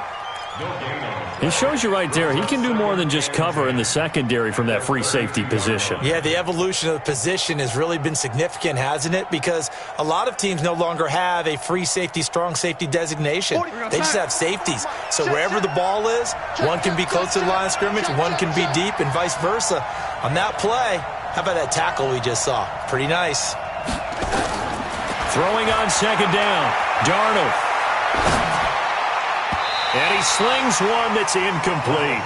It shows you right there, he can do more than just cover in the secondary from that free safety position. Yeah, the evolution of the position has really been significant, hasn't it? Because a lot of teams no longer have a free safety, strong safety designation. They just have safeties. So wherever the ball is, one can be close to the line of scrimmage, one can be deep, and vice versa. On that play, how about that tackle we just saw? Pretty nice. Throwing on 2nd down, Darnold. And he slings one that's incomplete.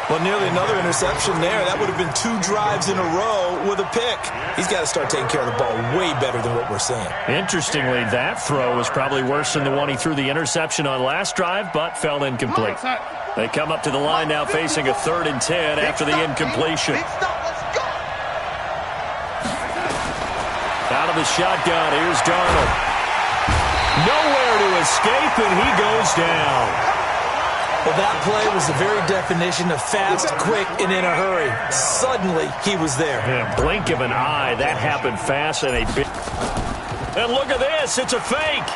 Well, nearly another interception there. That would have been 2 drives in a row with a pick. He's got to start taking care of the ball way better than what we're seeing. Interestingly, that throw was probably worse than the one he threw the interception on last drive, but fell incomplete. They come up to the line now facing a 3rd and 10 after the incompletion. Out of the shotgun, here's Darnold. Nowhere to escape, and he goes down. Well, that play was the very definition of fast, quick, and in a hurry. Suddenly, he was there. In a blink of an eye, that happened fast and a bit. And look at this, it's a fake.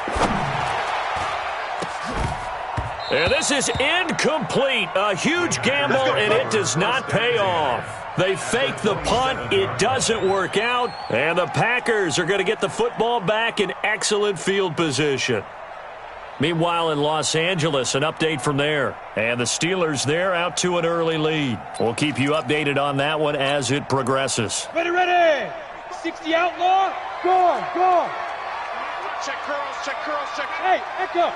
And this is incomplete. A huge gamble, and it does not pay off. They fake the punt. It doesn't work out. And the Packers are going to get the football back in excellent field position. Meanwhile, in Los Angeles, an update from there. And the Steelers there out to an early lead. We'll keep you updated on that one as it progresses. Ready. 60 outlaw. Go on. Check curls. Hey, Echo.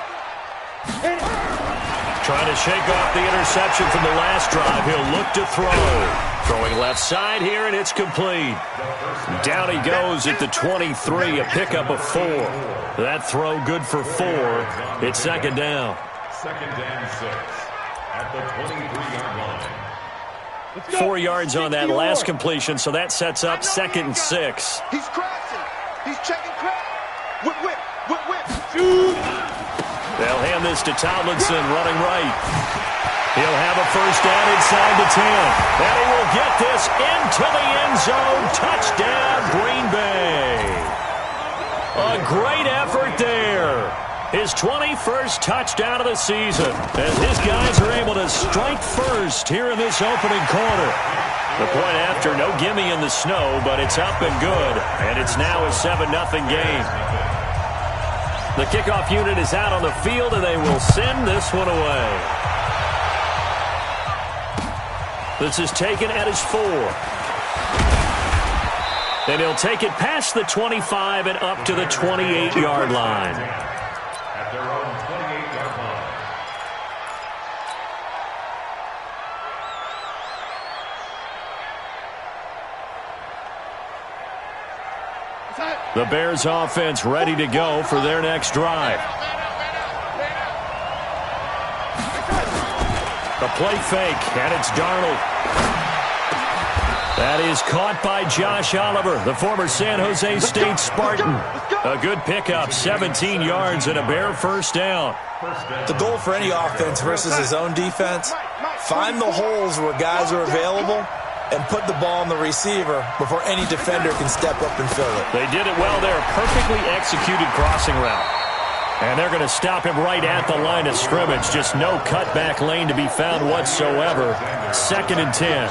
Trying to shake off the interception from the last drive. He'll look to throw. Throwing left side here, and it's complete. Down he goes at the 23, a pickup of 4. That throw good for 4. It's 2nd down. 2nd and 6 at the 23-yard line. 4 yards on that last completion, so that sets up 2nd and 6. He's crashing. He's checking crash. Whip. Shoot. They'll hand this to Tomlinson, running right. He'll have a 1st down inside the 10. And he will get this into the end zone. Touchdown, Green Bay. A great effort there. His 21st touchdown of the season. As his guys are able to strike first here in this opening quarter. The point after, no gimme in the snow, but it's up and good. And it's now a 7-0 game. The kickoff unit is out on the field, and they will send this one away. This is taken at his 4. And he'll take it past the 25 and up to the 28-yard line. At their own 28-yard line. The Bears offense ready to go for their next drive. The play fake, and it's Darnold. That is caught by Josh Oliver, the former San Jose State Spartan. A good pickup, 17 yards and a Bear first down. The goal for any offense versus his own defense, find the holes where guys are available and put the ball on the receiver before any defender can step up and fill it. They did it well there. Perfectly executed crossing route. And they're going to stop him right at the line of scrimmage. Just no cutback lane to be found whatsoever. 2nd and 10.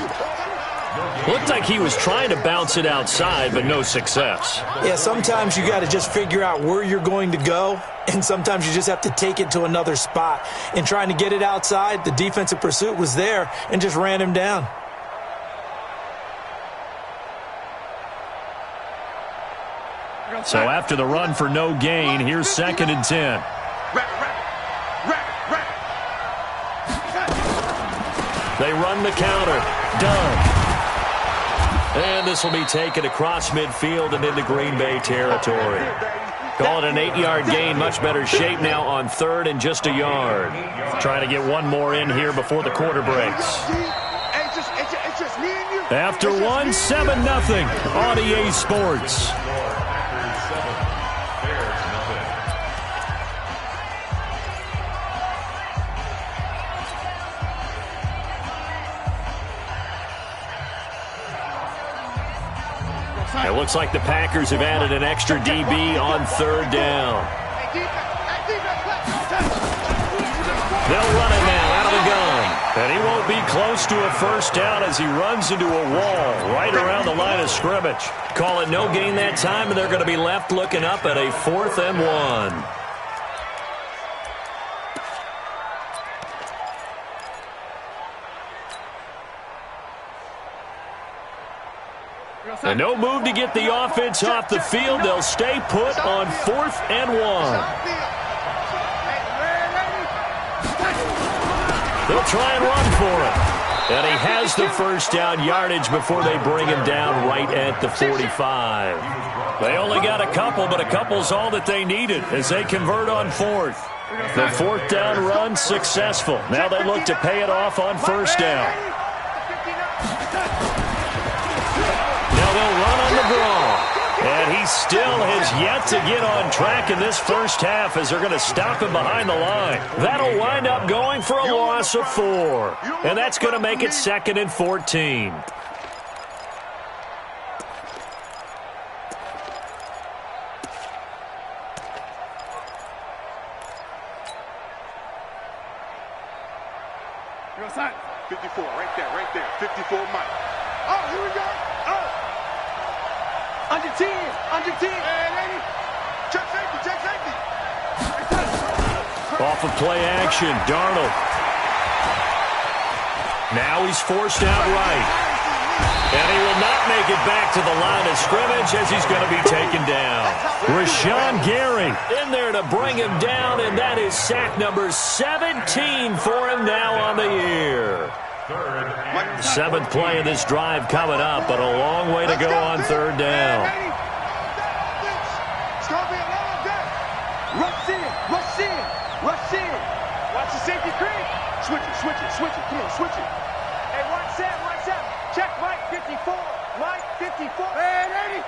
Looked like he was trying to bounce it outside, but no success. Yeah, sometimes you got to just figure out where you're going to go, and sometimes you just have to take it to another spot. In trying to get it outside, the defensive pursuit was there and just ran him down. So after the run for no gain, here's 2nd and 10. They run the counter. Done. And this will be taken across midfield and into Green Bay territory. Call it an 8-yard gain. Much better shape now on 3rd and just a yard. Trying to get one more in here before the quarter breaks. After one, 7-0 on EA Sports. It looks like the Packers have added an extra DB on 3rd down. They'll run it now out of the gun. And he won't be close to a first down as he runs into a wall right around the line of scrimmage. Call it no gain that time, and they're going to be left looking up at a 4th and 1. And no move to get the offense off the field. They'll stay put on 4th and 1. They'll try and run for it. And he has the first down yardage before they bring him down right at the 45. They only got a couple, but a couple's all that they needed as they convert on 4th. The 4th down run successful. Now they look to pay it off on 1st down. They'll run on the draw. And he still has yet to get on track in this first half as they're going to stop him behind the line. That'll wind up going for a loss of 4. And that's going to make it 2nd and 14. You're outside. 54, right there. 54, Mike. Oh, here we go. Oh. Under 10. Hey, check safety. Off of play action, Darnold. Now he's forced out right. And he will not make it back to the line of scrimmage as he's going to be taken down. Rashawn Gary in there to bring him down, and that is sack number 17 for him now on the year. 7th play of this drive coming up, but a long way to go on 3rd down. It's going to be a long day. Rush in. Watch the safety creep. Switch it. Come on, switch it. Hey, watch that. Check Mike 54. Man, Eddie.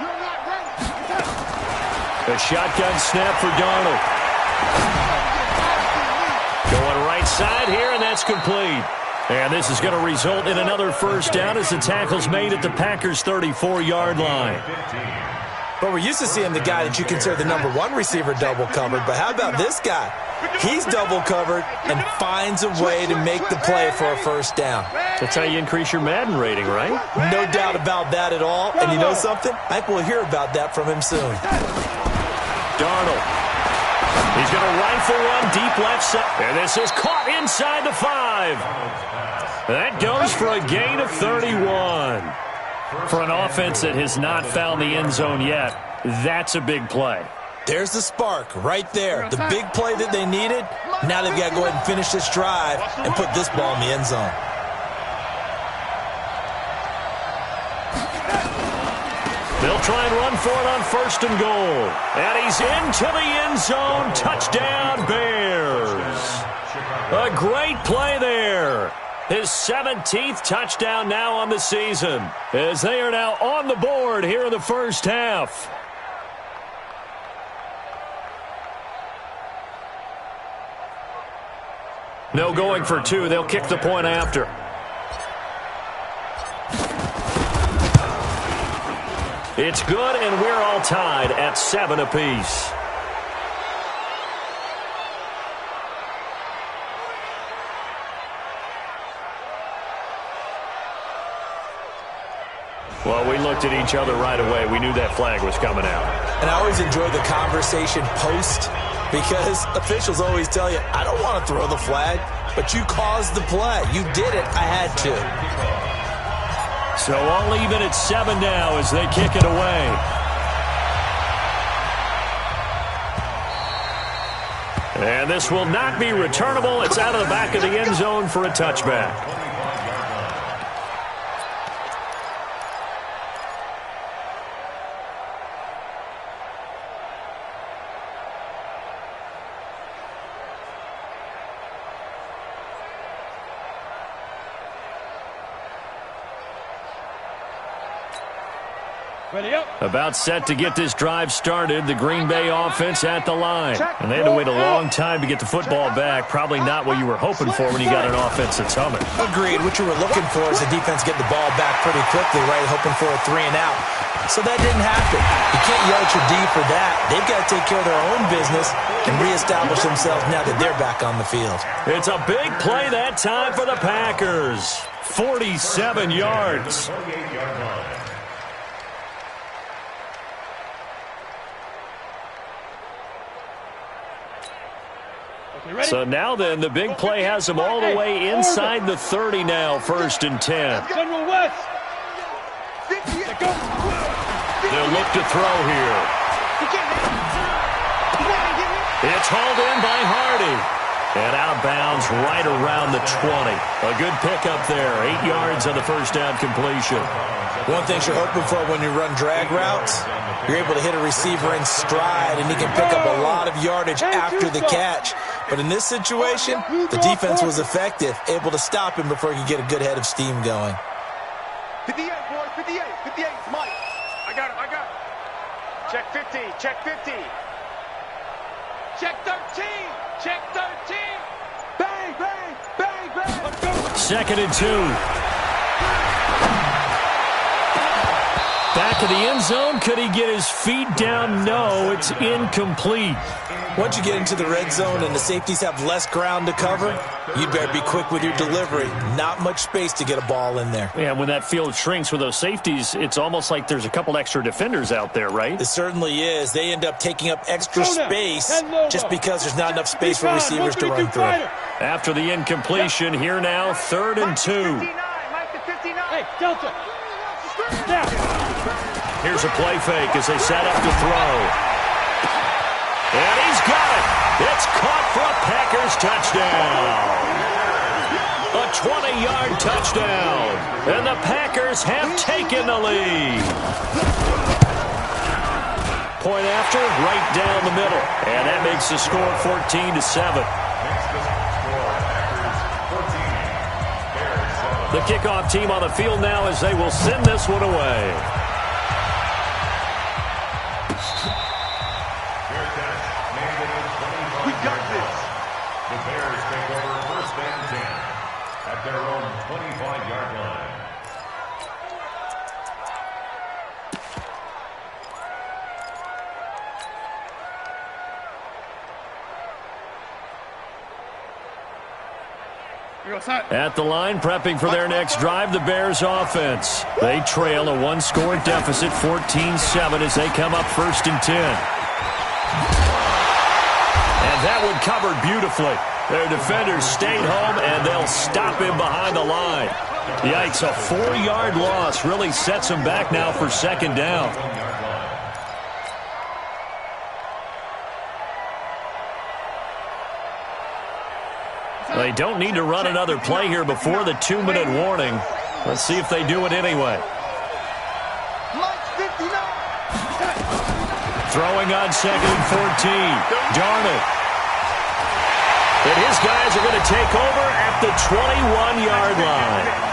You're not ready. A shotgun snap for Darnold. Going right side here, and that's complete. And this is going to result in another first down as the tackle's made at the Packers' 34-yard line. But we're used to seeing the guy that you consider the number 1 receiver double covered. But how about this guy? He's double covered and finds a way to make the play for a first down. That's how you increase your Madden rating, right? No doubt about that at all. And you know something? I think we'll hear about that from him soon. Darnold. He's going to rifle one deep left side. And this is caught inside the 5. That goes for a gain of 31. For an offense that has not found the end zone yet, that's a big play. There's the spark right there. The big play that they needed. Now they've got to go ahead and finish this drive and put this ball in the end zone. They'll try and run for it on 1st and goal. And he's into the end zone. Touchdown, Bears. A great play there. His 17th touchdown now on the season, as they are now on the board here in the first half. No going for 2. They'll kick the point after. It's good, and we're all tied at 7 apiece. Well, we looked at each other right away. We knew that flag was coming out. And I always enjoy the conversation post, because officials always tell you, I don't want to throw the flag, but you caused the play. You did it. I had to. So all even at 7 now as they kick it away. And this will not be returnable. It's out of the back of the end zone for a touchback. About set to get this drive started. The Green Bay offense at the line. And they had to wait a long time to get the football back. Probably not what you were hoping for when you got an offense that's humming. Agreed. What you were looking for is the defense get the ball back pretty quickly, right? Hoping for a 3 and out. So that didn't happen. You can't yell at your D for that. They've got to take care of their own business and reestablish themselves now that they're back on the field. It's a big play that time for the Packers. 47 yards. So now then, the big play has them all the way inside the 30 now, 1st and 10. General West. They'll look to throw here. It's hauled in by Hardy. And out of bounds right around the 20. A good pickup there. 8 yards on the first down completion. One thing you're hoping for when you run drag routes, you're able to hit a receiver in stride, and he can pick up a lot of yardage after the catch. But in this situation, the defense was effective, able to stop him before he could get a good head of steam going. 58, boys, 58, 58, Mike. I got him. Check 50, check 50. Check 13, check 13. Bang, bang, bang, bang. 2nd and 2. Back of the end zone. Could he get his feet down? No, it's incomplete. Once you get into the red zone and the safeties have less ground to cover, you'd better be quick with your delivery. Not much space to get a ball in there. Yeah, when that field shrinks with those safeties, it's almost like there's a couple extra defenders out there, right? It certainly is. They end up taking up extra space just because there's not enough space for receivers to run through. After the incompletion, here now, 3rd and 2. Hey, Delta. Here's a play fake as they set up to throw. And he's got it. It's caught for a Packers touchdown. A 20-yard touchdown. And the Packers have taken the lead. Point after, right down the middle. And that makes the score 14-7. The kickoff team on the field now as they will send this one away. We got this. The Bears take over 1st and 10 at their own 25-yard line. At the line, prepping for their next drive, the Bears offense. They trail a 1-score deficit, 14-7, as they come up 1st and 10. And that one covered beautifully. Their defenders stayed home, and they'll stop him behind the line. Yikes, a 4-yard loss really sets them back now for 2nd down. They don't need to run another play here before the 2-minute warning. Let's see if they do it anyway. Lights 59. Throwing on 2nd and 14. Darnold. And his guys are going to take over at the 21-yard line.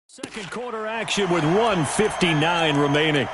Second quarter action with 1:59 remaining.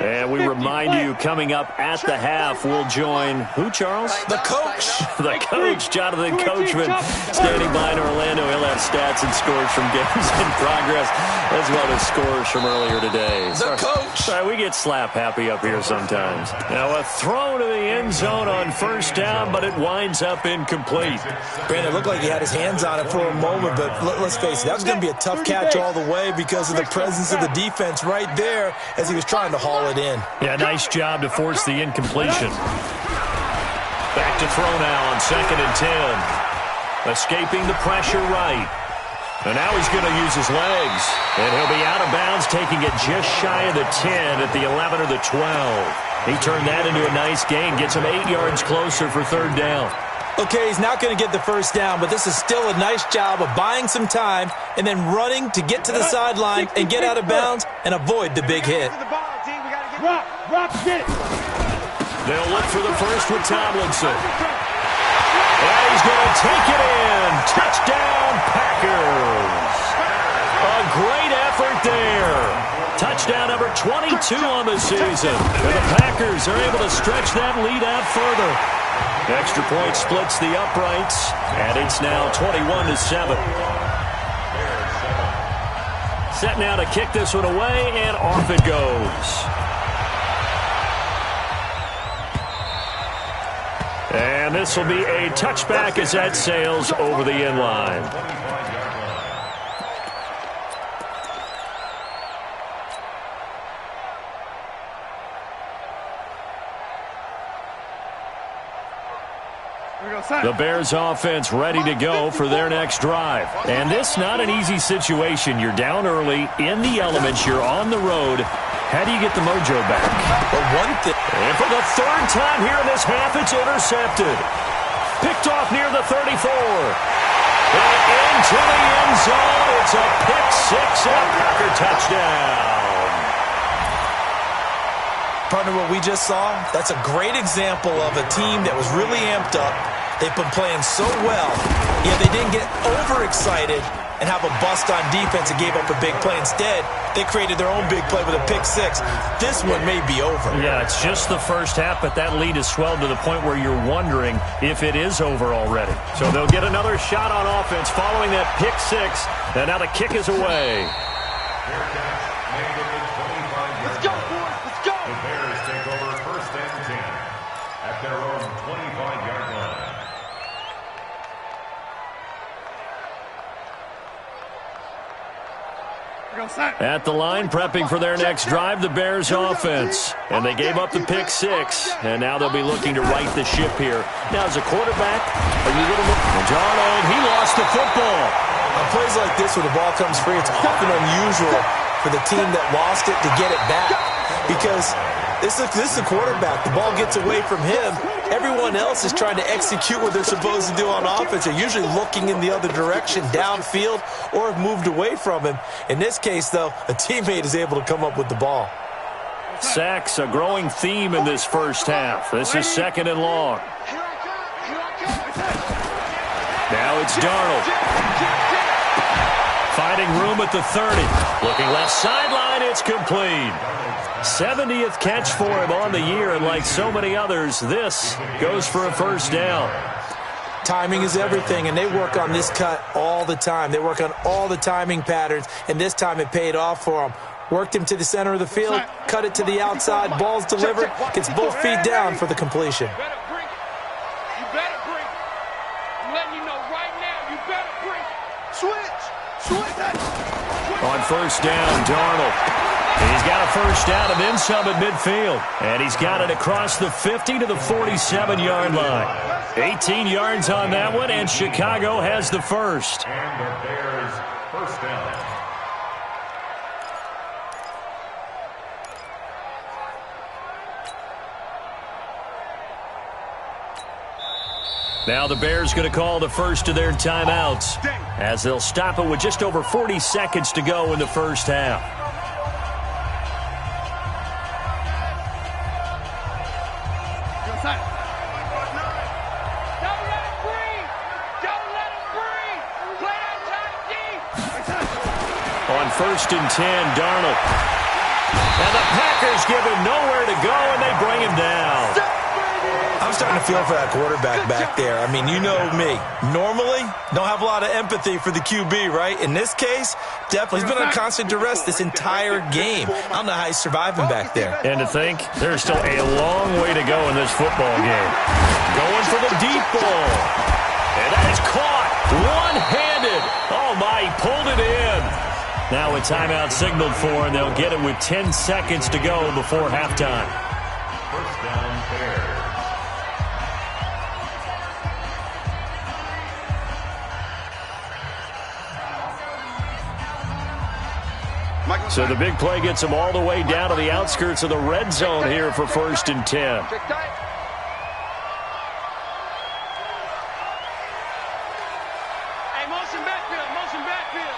And we remind you, coming up at the half, we'll join who, Charles? The coach. The coach, Jonathan Coachman, standing by in Orlando. He'll have stats and scores from games in progress, as well as scores from earlier today. The coach. Sorry, we get slap happy up here sometimes. Now a throw to the end zone on first down, but it winds up incomplete. Brandon, it looked like he had his hands on it for a moment, but let's face it, that was going to be a tough catch all the way because of the presence of the defense right there as he was trying to haul it in. Yeah, nice job to force the incompletion. Back to throw now on 2nd and 10. Escaping the pressure right. And now he's going to use his legs. And he'll be out of bounds, taking it just shy of the 10 at the 11 or the 12. He turned that into a nice gain, gets him 8 yards closer for 3rd down. Okay, he's not going to get the first down, but this is still a nice job of buying some time and then running to get to the sideline and get out of bounds and avoid the big hit. Rock, get it. They'll look for the first with Tomlinson. And he's going to take it in. Touchdown, Packers. A great effort there. Touchdown number 22 on the season. And the Packers are able to stretch that lead out further. Extra point splits the uprights, and it's now 21-7. Set now to kick this one away, and off it goes. And this will be a touchback as that sails over the end line. The Bears offense ready to go for their next drive. And this not an easy situation. You're down early, in the elements, you're on the road. How do you get the mojo back? But one thing. And for the 3rd time here in this half, it's intercepted. Picked off near the 34. And into the end zone. It's a pick six and a Packer touchdown. Partner, what we just saw, that's a great example of a team that was really amped up. They've been playing so well, yet they didn't get overexcited and have a bust on defense and gave up a big play. Instead, they created their own big play with a pick six. This one may be over. Yeah, it's just the first half, but that lead has swelled to the point where you're wondering if it is over already. So they'll get another shot on offense following that pick six, and now the kick is away. Let's go, boys. Let's go. The Bears take over 1st and 10 at their own 25-yard line. At the line, prepping for their next drive, the Bears offense. And they gave up the pick six, and now they'll be looking to right the ship here. Now, as a quarterback, are you going to look? Darnold, he lost the football. On plays like this where the ball comes free, it's often unusual for the team that lost it to get it back. Because this is a quarterback. The ball gets away from him. Everyone else is trying to execute what they're supposed to do on offense. They're usually looking in the other direction, downfield, or have moved away from him. In this case, though, a teammate is able to come up with the ball. Sacks, a growing theme in this first half. This is 2nd and long. Now it's Darnold. Finding room at the 30. Looking left sideline, it's complete. 70th catch for him on the year, and like so many others, this goes for a first down. Timing is everything, and they work on this cut all the time. They work on all the timing patterns, and this time it paid off for them. Worked him to the center of the field, cut it to the outside, ball's delivered, gets both feet down for the completion. You better bring. I'm letting you know right now, you better bring. Switch. On first down, Darnold. He's got a first down and then some at midfield. And he's got it across the 50 to the 47-yard line. 18 yards on that one, and Chicago has the first. And the Bears first down. Now the Bears going to call the first of their timeouts as they'll stop it with just over 40 seconds to go in the first half. On 1st and 10, Darnold. And the Packers give him nowhere to go, and they bring him down. I'm starting to feel for that quarterback back there. I mean, you know me. Normally, don't have a lot of empathy for the QB, right? In this case, definitely. He's been on constant duress this entire game. I don't know how he's surviving back there. And to think, there's still a long way to go in this football game. Going for the deep ball. And that is caught one-handed. Oh, my, he pulled it in. Now a timeout signaled for, and they'll get it with 10 seconds to go before halftime. First down, Bears. So the big play gets them all the way down to the outskirts of the red zone here for 1st and 10. Hey, motion backfield, motion backfield.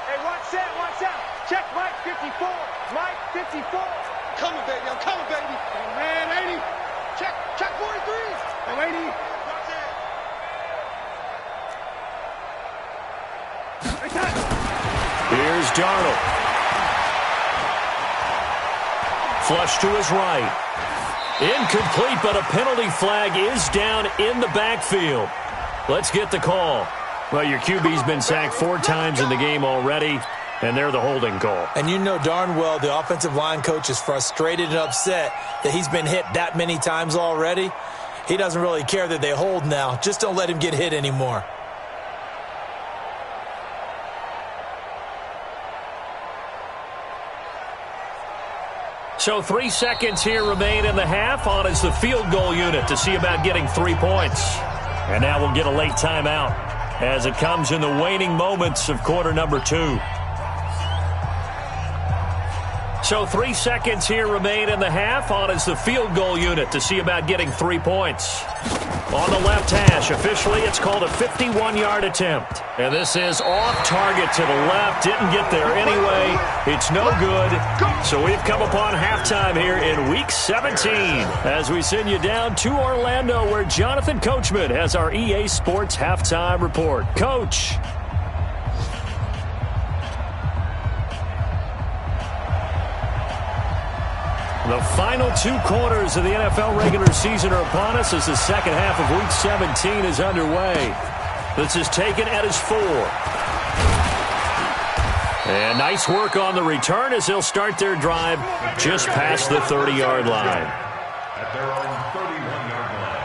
Hey, watch out. Check Mike 54. Mike 54. Coming, baby, I'm coming, baby. Oh, man, 80. Check 43. Oh, 80. Here's Darnold. Flush to his right. Incomplete, but a penalty flag is down in the backfield. Let's get the call. Well, your QB's been sacked 4 times in the game already, and they're the holding call. And you know darn well the offensive line coach is frustrated and upset that he's been hit that many times already. He doesn't really care that they hold now. Just don't let him get hit anymore. So 3 seconds here remain in the half. On is the field goal unit to see about getting 3 points. And now we'll get a late timeout as it comes in the waning moments of quarter number 2. So 3 seconds here remain in the half. On is the field goal unit to see about getting 3 points. On the left hash, officially it's called a 51-yard attempt. And this is off target to the left. Didn't get there anyway. It's no good. So we've come upon halftime here in Week 17 as we send you down to Orlando where Jonathan Coachman has our EA Sports halftime report. Coach. The final 2 quarters of the NFL regular season are upon us as the second half of Week 17 is underway. This is taken at his 4. And nice work on the return as they'll start their drive just past the 30-yard line. At their own 31-yard line.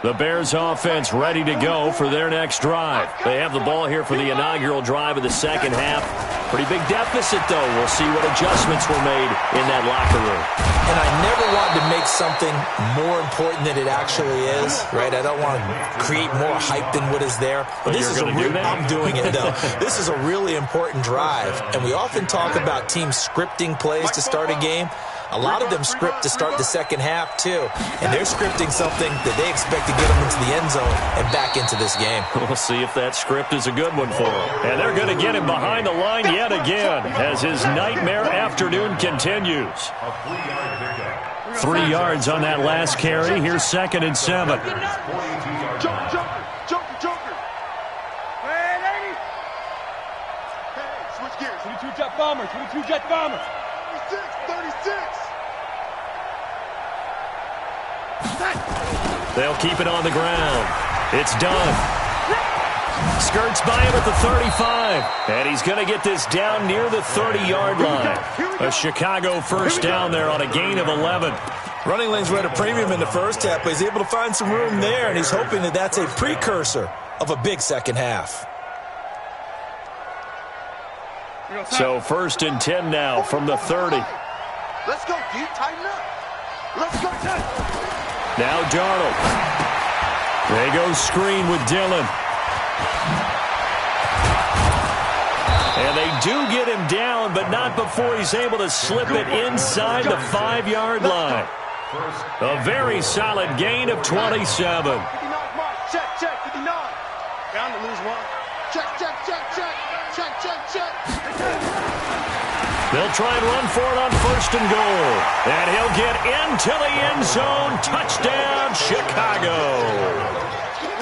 The Bears offense ready to go for their next drive. They have the ball here for the inaugural drive of the second half. Pretty big deficit, though. We'll see what adjustments were made in that locker room. And I never wanted to make something more important than it actually is, right? I don't want to create more hype than what is there. But this is I'm doing it, though. This is a really important drive. And we often talk about teams scripting plays to start a game. A lot of them script to start the second half, too. And they're scripting something that they expect to get them into the end zone and back into this game. We'll see if that script is a good one for them. And they're going to get him behind the line yet again as his nightmare afternoon continues. 3 yards on that last carry. Here's 2nd and 7. Joker. Hey, lady. Hey, switch gears. 22 jet bomber. 36. They'll keep it on the ground. It's done. Skirts by him at the 35. And he's going to get this down near the 30-yard line. A Chicago first down there on a gain of 11. Running lanes were at a premium in the first half, but he's able to find some room there, and he's hoping that that's a precursor of a big second half. So 1st and 10 now from the 30. Let's go, dude. Tighten up. Let's go, Now Darnold. They go screen with Dillon. And they do get him down, but not before he's able to slip it inside the 5-yard line. A very solid gain of 27. Check, 59. Bound to lose one. Check. They'll try and run for it on 1st and goal. And he'll get into the end zone. Touchdown, Chicago.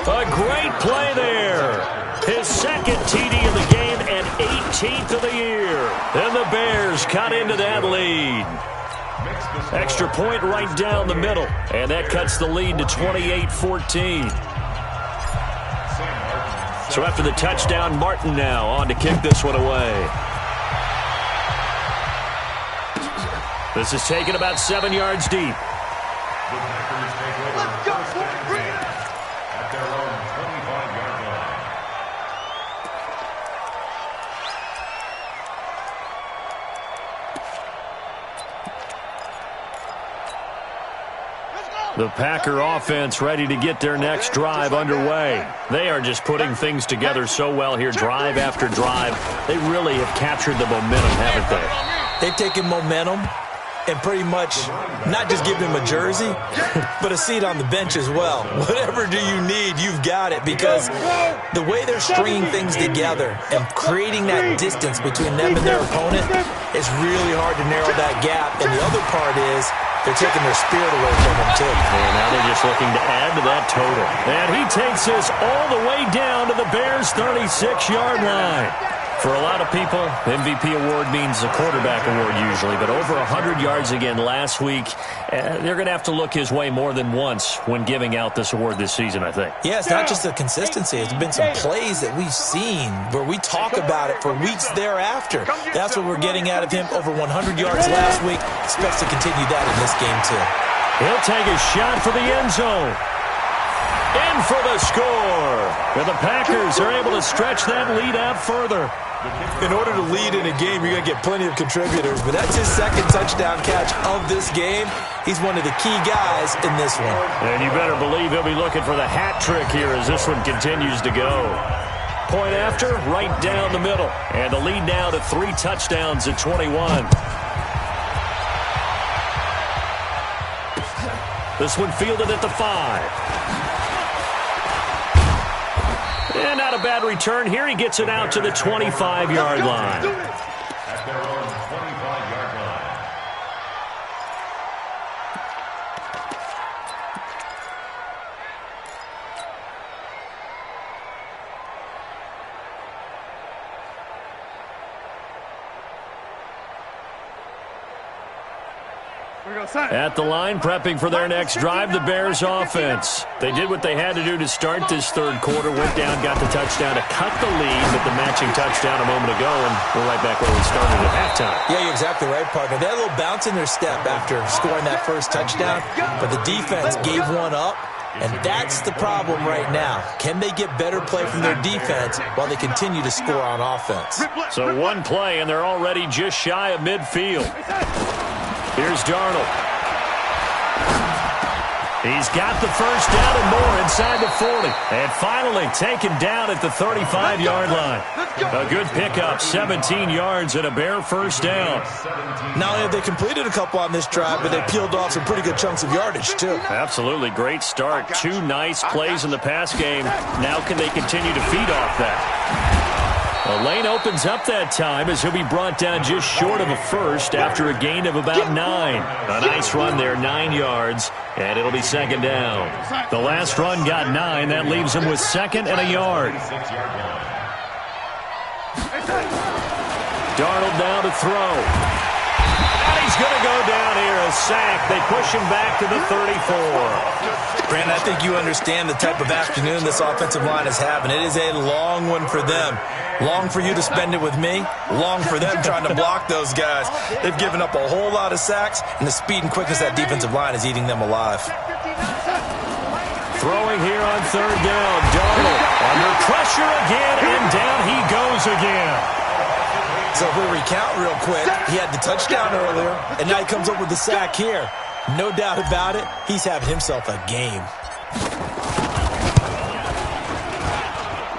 A great play there. His 2nd TD of the game and 18th of the year. And the Bears cut into that lead. Extra point right down the middle. And that cuts the lead to 28-14. So after the touchdown, Martin now on to kick this one away. This is taken about 7 yards deep. The Packers take over first and 10 at their own 25-yard line. The Packer offense ready to get their next drive underway. They are just putting things together so well here, drive after drive. They really have captured the momentum, haven't they? They've taken momentum and pretty much not just give him a jersey, but a seat on the bench as well. Whatever do you need, you've got it, because the way they're stringing things together and creating that distance between them and their opponent is really hard to narrow that gap. And the other part is they're taking their spirit away from them, too. And now they're just looking to add to that total. And he takes this all the way down to the Bears' 36-yard line. For a lot of people, MVP award means a quarterback award usually, but over 100 yards again last week. They're going to have to look his way more than once when giving out this award this season, I think. Yeah, it's not just the consistency. It's been some plays that we've seen where we talk about it for weeks thereafter. That's what we're getting out of him. Over 100 yards last week. Expects to continue that in this game, too. He'll take a shot for the end zone. In for the score. And the Packers are able to stretch that lead out further. In order to lead in a game, you're going to get plenty of contributors, but that's his second touchdown catch of this game. He's one of the key guys in this one. And you better believe he'll be looking for the hat trick here as this one continues to go. Point after, right down the middle. And the lead now to 3 touchdowns at 21. This one fielded at the 5. And not a bad return here. He gets it out to the 25-yard line. At their own 25-yard line. At the line, prepping for their next drive, the Bears offense. They did what they had to do to start this third quarter, went down, got the touchdown to cut the lead with the matching touchdown a moment ago, and we're right back where we started at halftime. Yeah, you're exactly right, partner. They had a little bounce in their step after scoring that first touchdown, but the defense gave one up, and that's the problem right now. Can they get better play from their defense while they continue to score on offense? So one play, and they're already just shy of midfield. Here's Darnold. He's got the first down and more inside the 40. And finally taken down at the 35-yard line. A good pickup, 17 yards and a Bear first down. Not only have they completed a couple on this drive, but they peeled off some pretty good chunks of yardage, too. Absolutely. Great start. 2 nice plays in the pass game. Now can they continue to feed off that? The lane opens up that time as he'll be brought down just short of a first after a gain of about 9. A nice run there, 9 yards, and it'll be second down. The last run got 9. That leaves him with second and a yard. Darnold now to throw. And he's going to go down here, a sack. They push him back to the 34. Brandon, I think you understand the type of afternoon this offensive line is having. It is a long one for them. Long for you to spend it with me. Long for them trying to block those guys. They've given up a whole lot of sacks, and the speed and quickness of that defensive line is eating them alive. Throwing here on third down. Darnold under pressure again, and down he goes again. So if we recount real quick, he had the touchdown earlier, and now he comes up with the sack here. No doubt about it, he's having himself a game.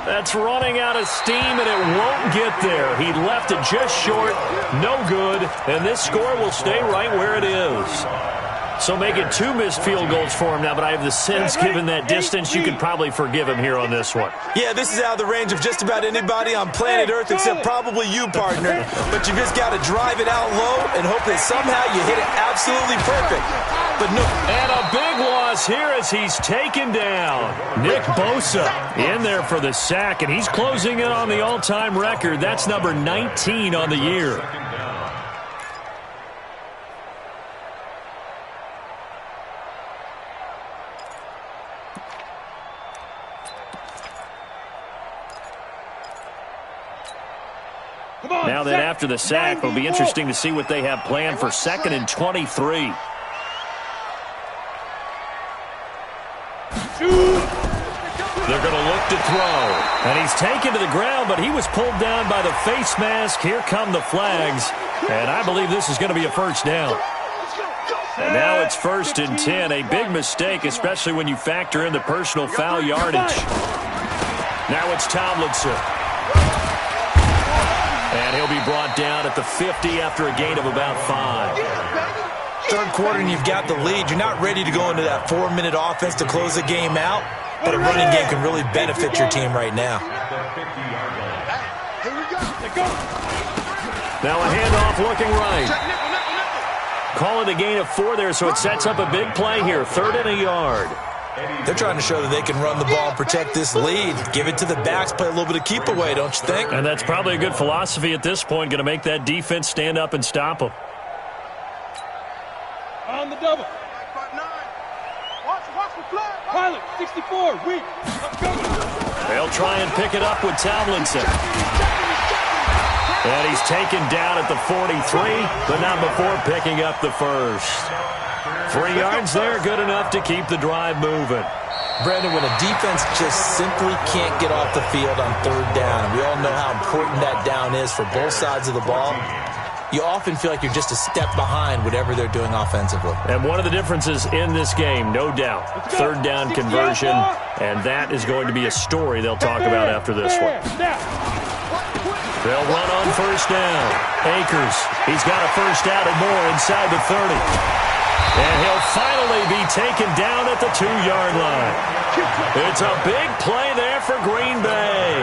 That's running out of steam, and it won't get there. He left it just short, no good, and this score will stay right where it is. So make it 2 missed field goals for him now, but I have the sense, given that distance, you could probably forgive him here on this one. Yeah, this is out of the range of just about anybody on planet Earth except probably you, partner. But you just got to drive it out low and hope that somehow you hit it absolutely perfect. But no. And a big loss here as he's taken down. Nick Bosa in there for the sack, and he's closing in on the all-time record. That's number 19 on the year. Now then, after the sack, it'll be interesting to see what they have planned for 2nd and 23. They're going to look to throw. And he's taken to the ground, but he was pulled down by the face mask. Here come the flags. And I believe this is going to be a first down. And now it's 1st and 10. A big mistake, especially when you factor in the personal foul yardage. Now it's Tomlinson. And he'll be brought down at the 50 after a gain of about 5. Third quarter and you've got the lead. You're not ready to go into that 4-minute offense to close the game out, but a running game can really benefit your team right now. Now a handoff looking right. Call it a gain of 4 there, so it sets up a big play here. 3rd and a yard. They're trying to show that they can run the ball and protect this lead. Give it to the backs, play a little bit of keep away, don't you think? And that's probably a good philosophy at this point, going to make that defense stand up and stop them. On the double. Pilot, 64, weak. They'll try and pick it up with Tomlinson. And he's taken down at the 43, but not before picking up the first. 3 yards there, good enough to keep the drive moving. Brandon, when a defense just simply can't get off the field on third down, and we all know how important that down is for both sides of the ball, you often feel like you're just a step behind whatever they're doing offensively. And one of the differences in this game, no doubt, third down conversion, and that is going to be a story they'll talk about after this one. They'll run on first down. Akers, he's got a first down and more inside the 30. And he'll finally be taken down at the 2-yard line. It's a big play there for Green Bay.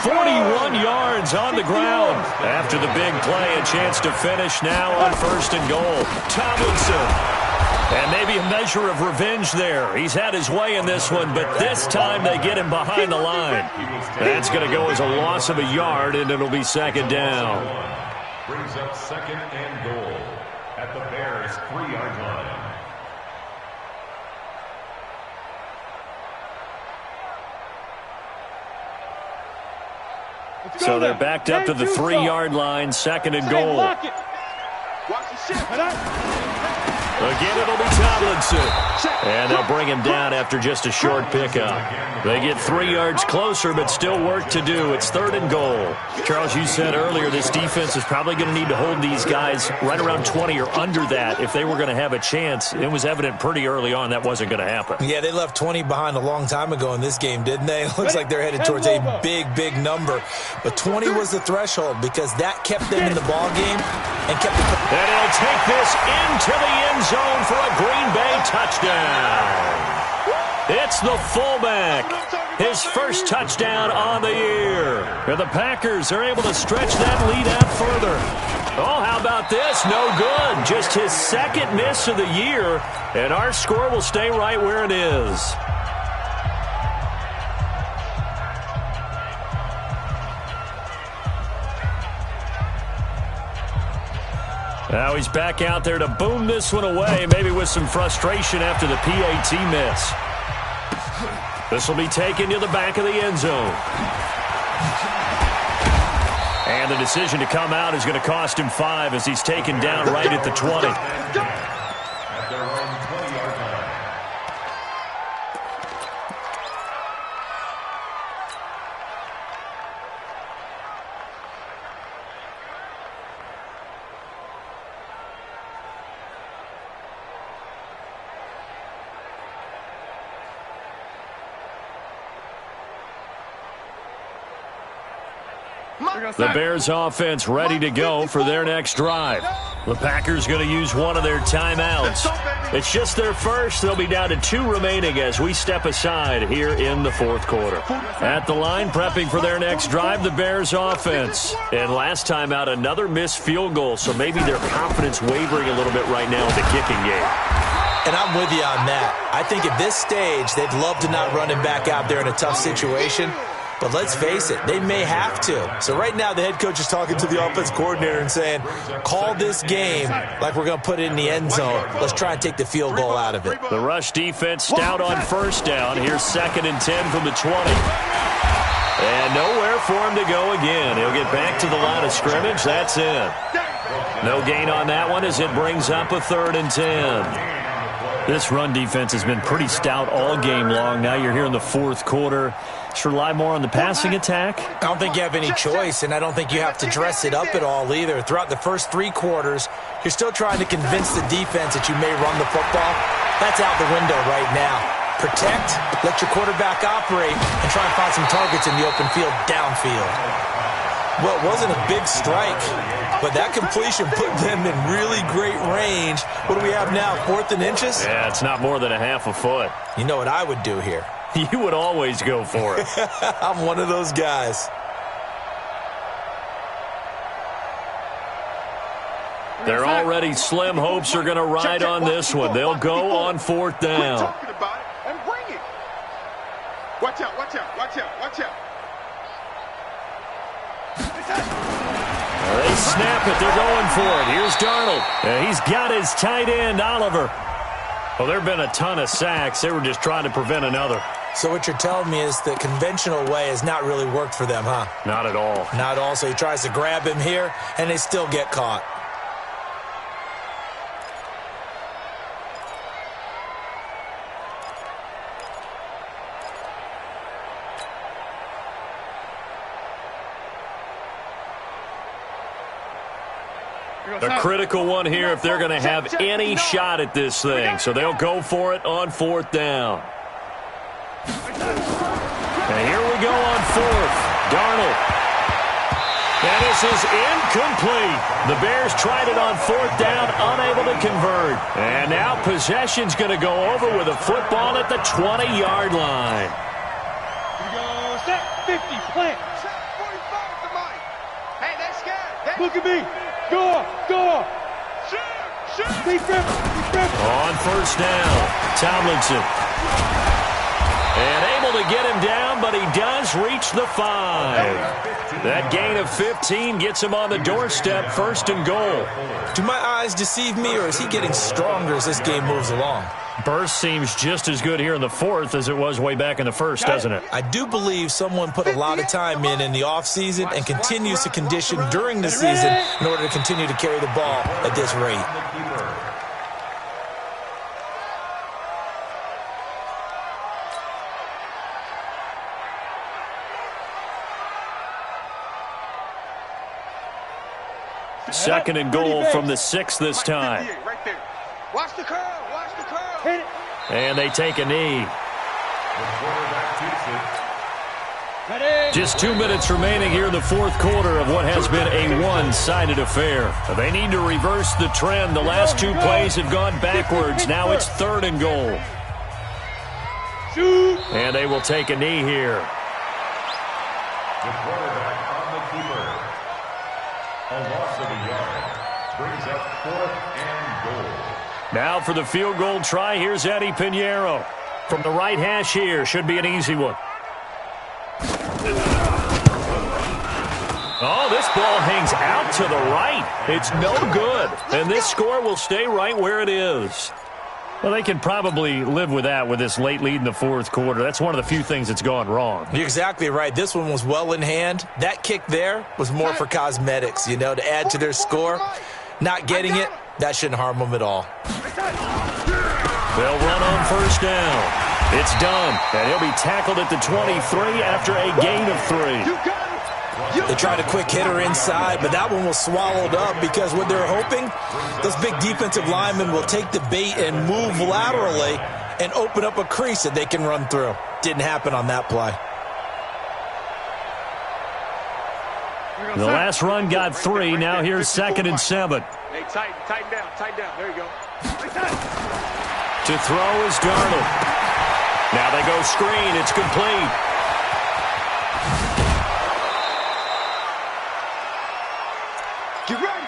41 yards on the ground. After the big play, a chance to finish now on first and goal. Tomlinson. And maybe a measure of revenge there. He's had his way in this one, but this time they get him behind the line. That's going to go as a loss of a yard, and it'll be second down. Brings up second and goal at the Bears' 3-yard line. So they're backed up to the 3-yard line, second and goal. Again, it'll be Tomlinson. And they'll bring him down after just a short pickup. They get 3 yards closer, but still work to do. It's third and goal. Charles, you said earlier this defense is probably going to need to hold these guys right around 20 or under that if they were going to have a chance. It was evident pretty early on that wasn't going to happen. Yeah, they left 20 behind a long time ago in this game, didn't they? It looks like they're headed towards a big, big number. But 20 was the threshold because that kept them in the ball game and kept them. And he'll take this into the end zone for a Green Bay touchdown. It's the fullback. His first touchdown on the year. And the Packers are able to stretch that lead out further. Oh, how about this? No good. Just his second miss of the year. And our score will stay right where it is. Now he's back out there to boom this one away, maybe with some frustration after the PAT miss. This will be taken to the back of the end zone. And the decision to come out is going to cost him 5 as he's taken down right at the 20. At their own 20-yard line. The Bears offense ready to go for their next drive. The Packers going to use one of their timeouts. It's just their first. They'll be down to 2 remaining as we step aside here in the fourth quarter. At the line, prepping for their next drive, the Bears offense. And last time out, another missed field goal, so maybe their confidence wavering a little bit right now in the kicking game. And I'm with you on that. I think at this stage, they'd love to not run him back out there in a tough situation. But let's face it, they may have to. So right now the head coach is talking to the offense coordinator and saying, call this game like we're going to put it in the end zone. Let's try and take the field goal out of it. The rush defense stout on first down. Here's 2nd and 10 from the 20. And nowhere for him to go again. He'll get back to the line of scrimmage. That's it. No gain on that one as it brings up a 3rd and 10. This run defense has been pretty stout all game long. Now you're here in the fourth quarter. Should rely more on the passing attack? I don't think you have any choice, and I don't think you have to dress it up at all either. Throughout the first 3 quarters, you're still trying to convince the defense that you may run the football. That's out the window right now. Protect, let your quarterback operate, and try and find some targets in the open field downfield. Well, it wasn't a big strike, but that completion put them in really great range. What do we have now, 4th and inches? Yeah, it's not more than a half a foot. You know what I would do here? You would always go for it. I'm one of those guys. They're already slim hopes are going to ride on this one. They'll go on 4th down. Talking about it and bring it. Watch out, watch out, watch out, watch out. They snap it. They're going for it. Here's Darnold. He's got his tight end, Oliver. Well, there have been a ton of sacks. They were just trying to prevent another. So what you're telling me is the conventional way has not really worked for them, huh? Not at all. Not at all. So he tries to grab him here, and they still get caught. A critical one here if they're going to have any shot at this thing. So they'll go for it on 4th down. And here we go on 4th. Darnold. And this is incomplete. The Bears tried it on 4th down, unable to convert. And now possession's going to go over with a football at the 20-yard line. Here we go. Set 50. Plant. Set 45 at the mic. Hey, they're scared. Look at me. Go. Shoot. Defense. On 1st down, Tomlinson. And able to get him down, but he does reach the 5. That gain of 15 gets him on the doorstep, 1st and goal. Do my eyes deceive me, or is he getting stronger as this game moves along? Burst seems just as good here in the 4th as it was way back in the 1st, doesn't it? I do believe someone put a lot of time in the offseason and continues to condition during the season in order to continue to carry the ball at this rate. Second and goal from the 6 this time. Right there. Watch the curl. Hit it. And they take a knee. Just 2 minutes remaining here in the 4th quarter of what has been a one-sided affair. They need to reverse the trend. The last 2 plays have gone backwards. Now it's 3rd and goal. Shoot. And they will take a knee here. The quarterback on the keeper. A loss of a yard brings up 4th and goal. Now for the field goal try, here's Eddie Pinheiro. From the right hash here, should be an easy one. Oh, this ball hangs out to the right. It's no good. And this score will stay right where it is. Well, they can probably live with that with this late lead in the 4th quarter. That's one of the few things that's gone wrong. You're exactly right. This one was well in hand. That kick there was more for cosmetics, to add to their score. Not getting it, that shouldn't harm them at all. They'll run on 1st down. It's done, and he'll be tackled at the 23 after a gain of 3. They tried a quick hitter inside, but that one was swallowed up because what they're hoping, those big defensive linemen will take the bait and move laterally and open up a crease that they can run through. Didn't happen on that play. The last run got 3. Now here's 2nd and 7. Hey, tighten down. There you go. To throw is Darnold. Now they go screen. It's complete. Get ready.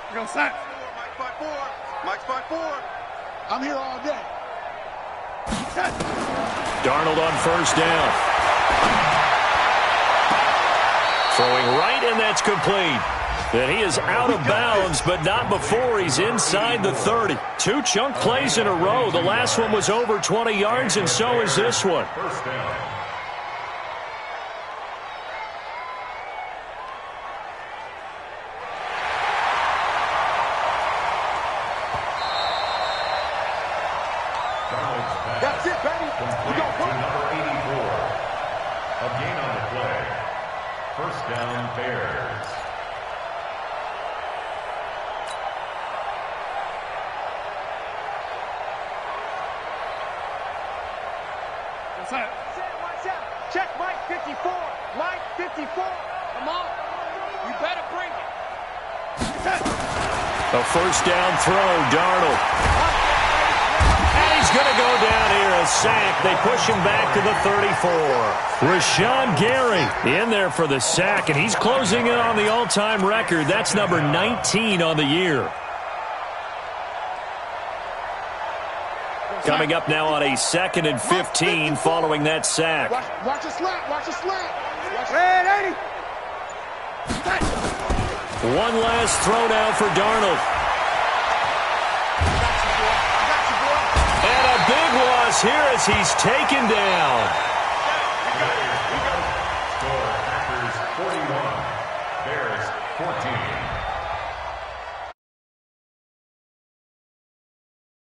We're going to sign. Mike's 5-4. I'm here all day. Darnold on 1st down. Throwing right, and that's complete. And he is out of bounds, but not before he's inside the 30. 2 chunk plays in a row. The last one was over 20 yards, and so is this one. 1st down. That's it, baby. We got one. Number 84. A gain on the play. 1st down, Bears. Watch out. Check Mike 54. Mike 54. Come on. You better bring it. A 1st down throw, Darnold. And he's going to go down here, a sack. They push him back to the 34. Rashawn Gary in there for the sack, and he's closing in on the all-time record. That's number 19 on the year. Coming up now on a 2nd and 15 following that sack. Watch the slant. Red 80. One last throw now for Darnold. And a big loss here as he's taken down. Score, Packers 41,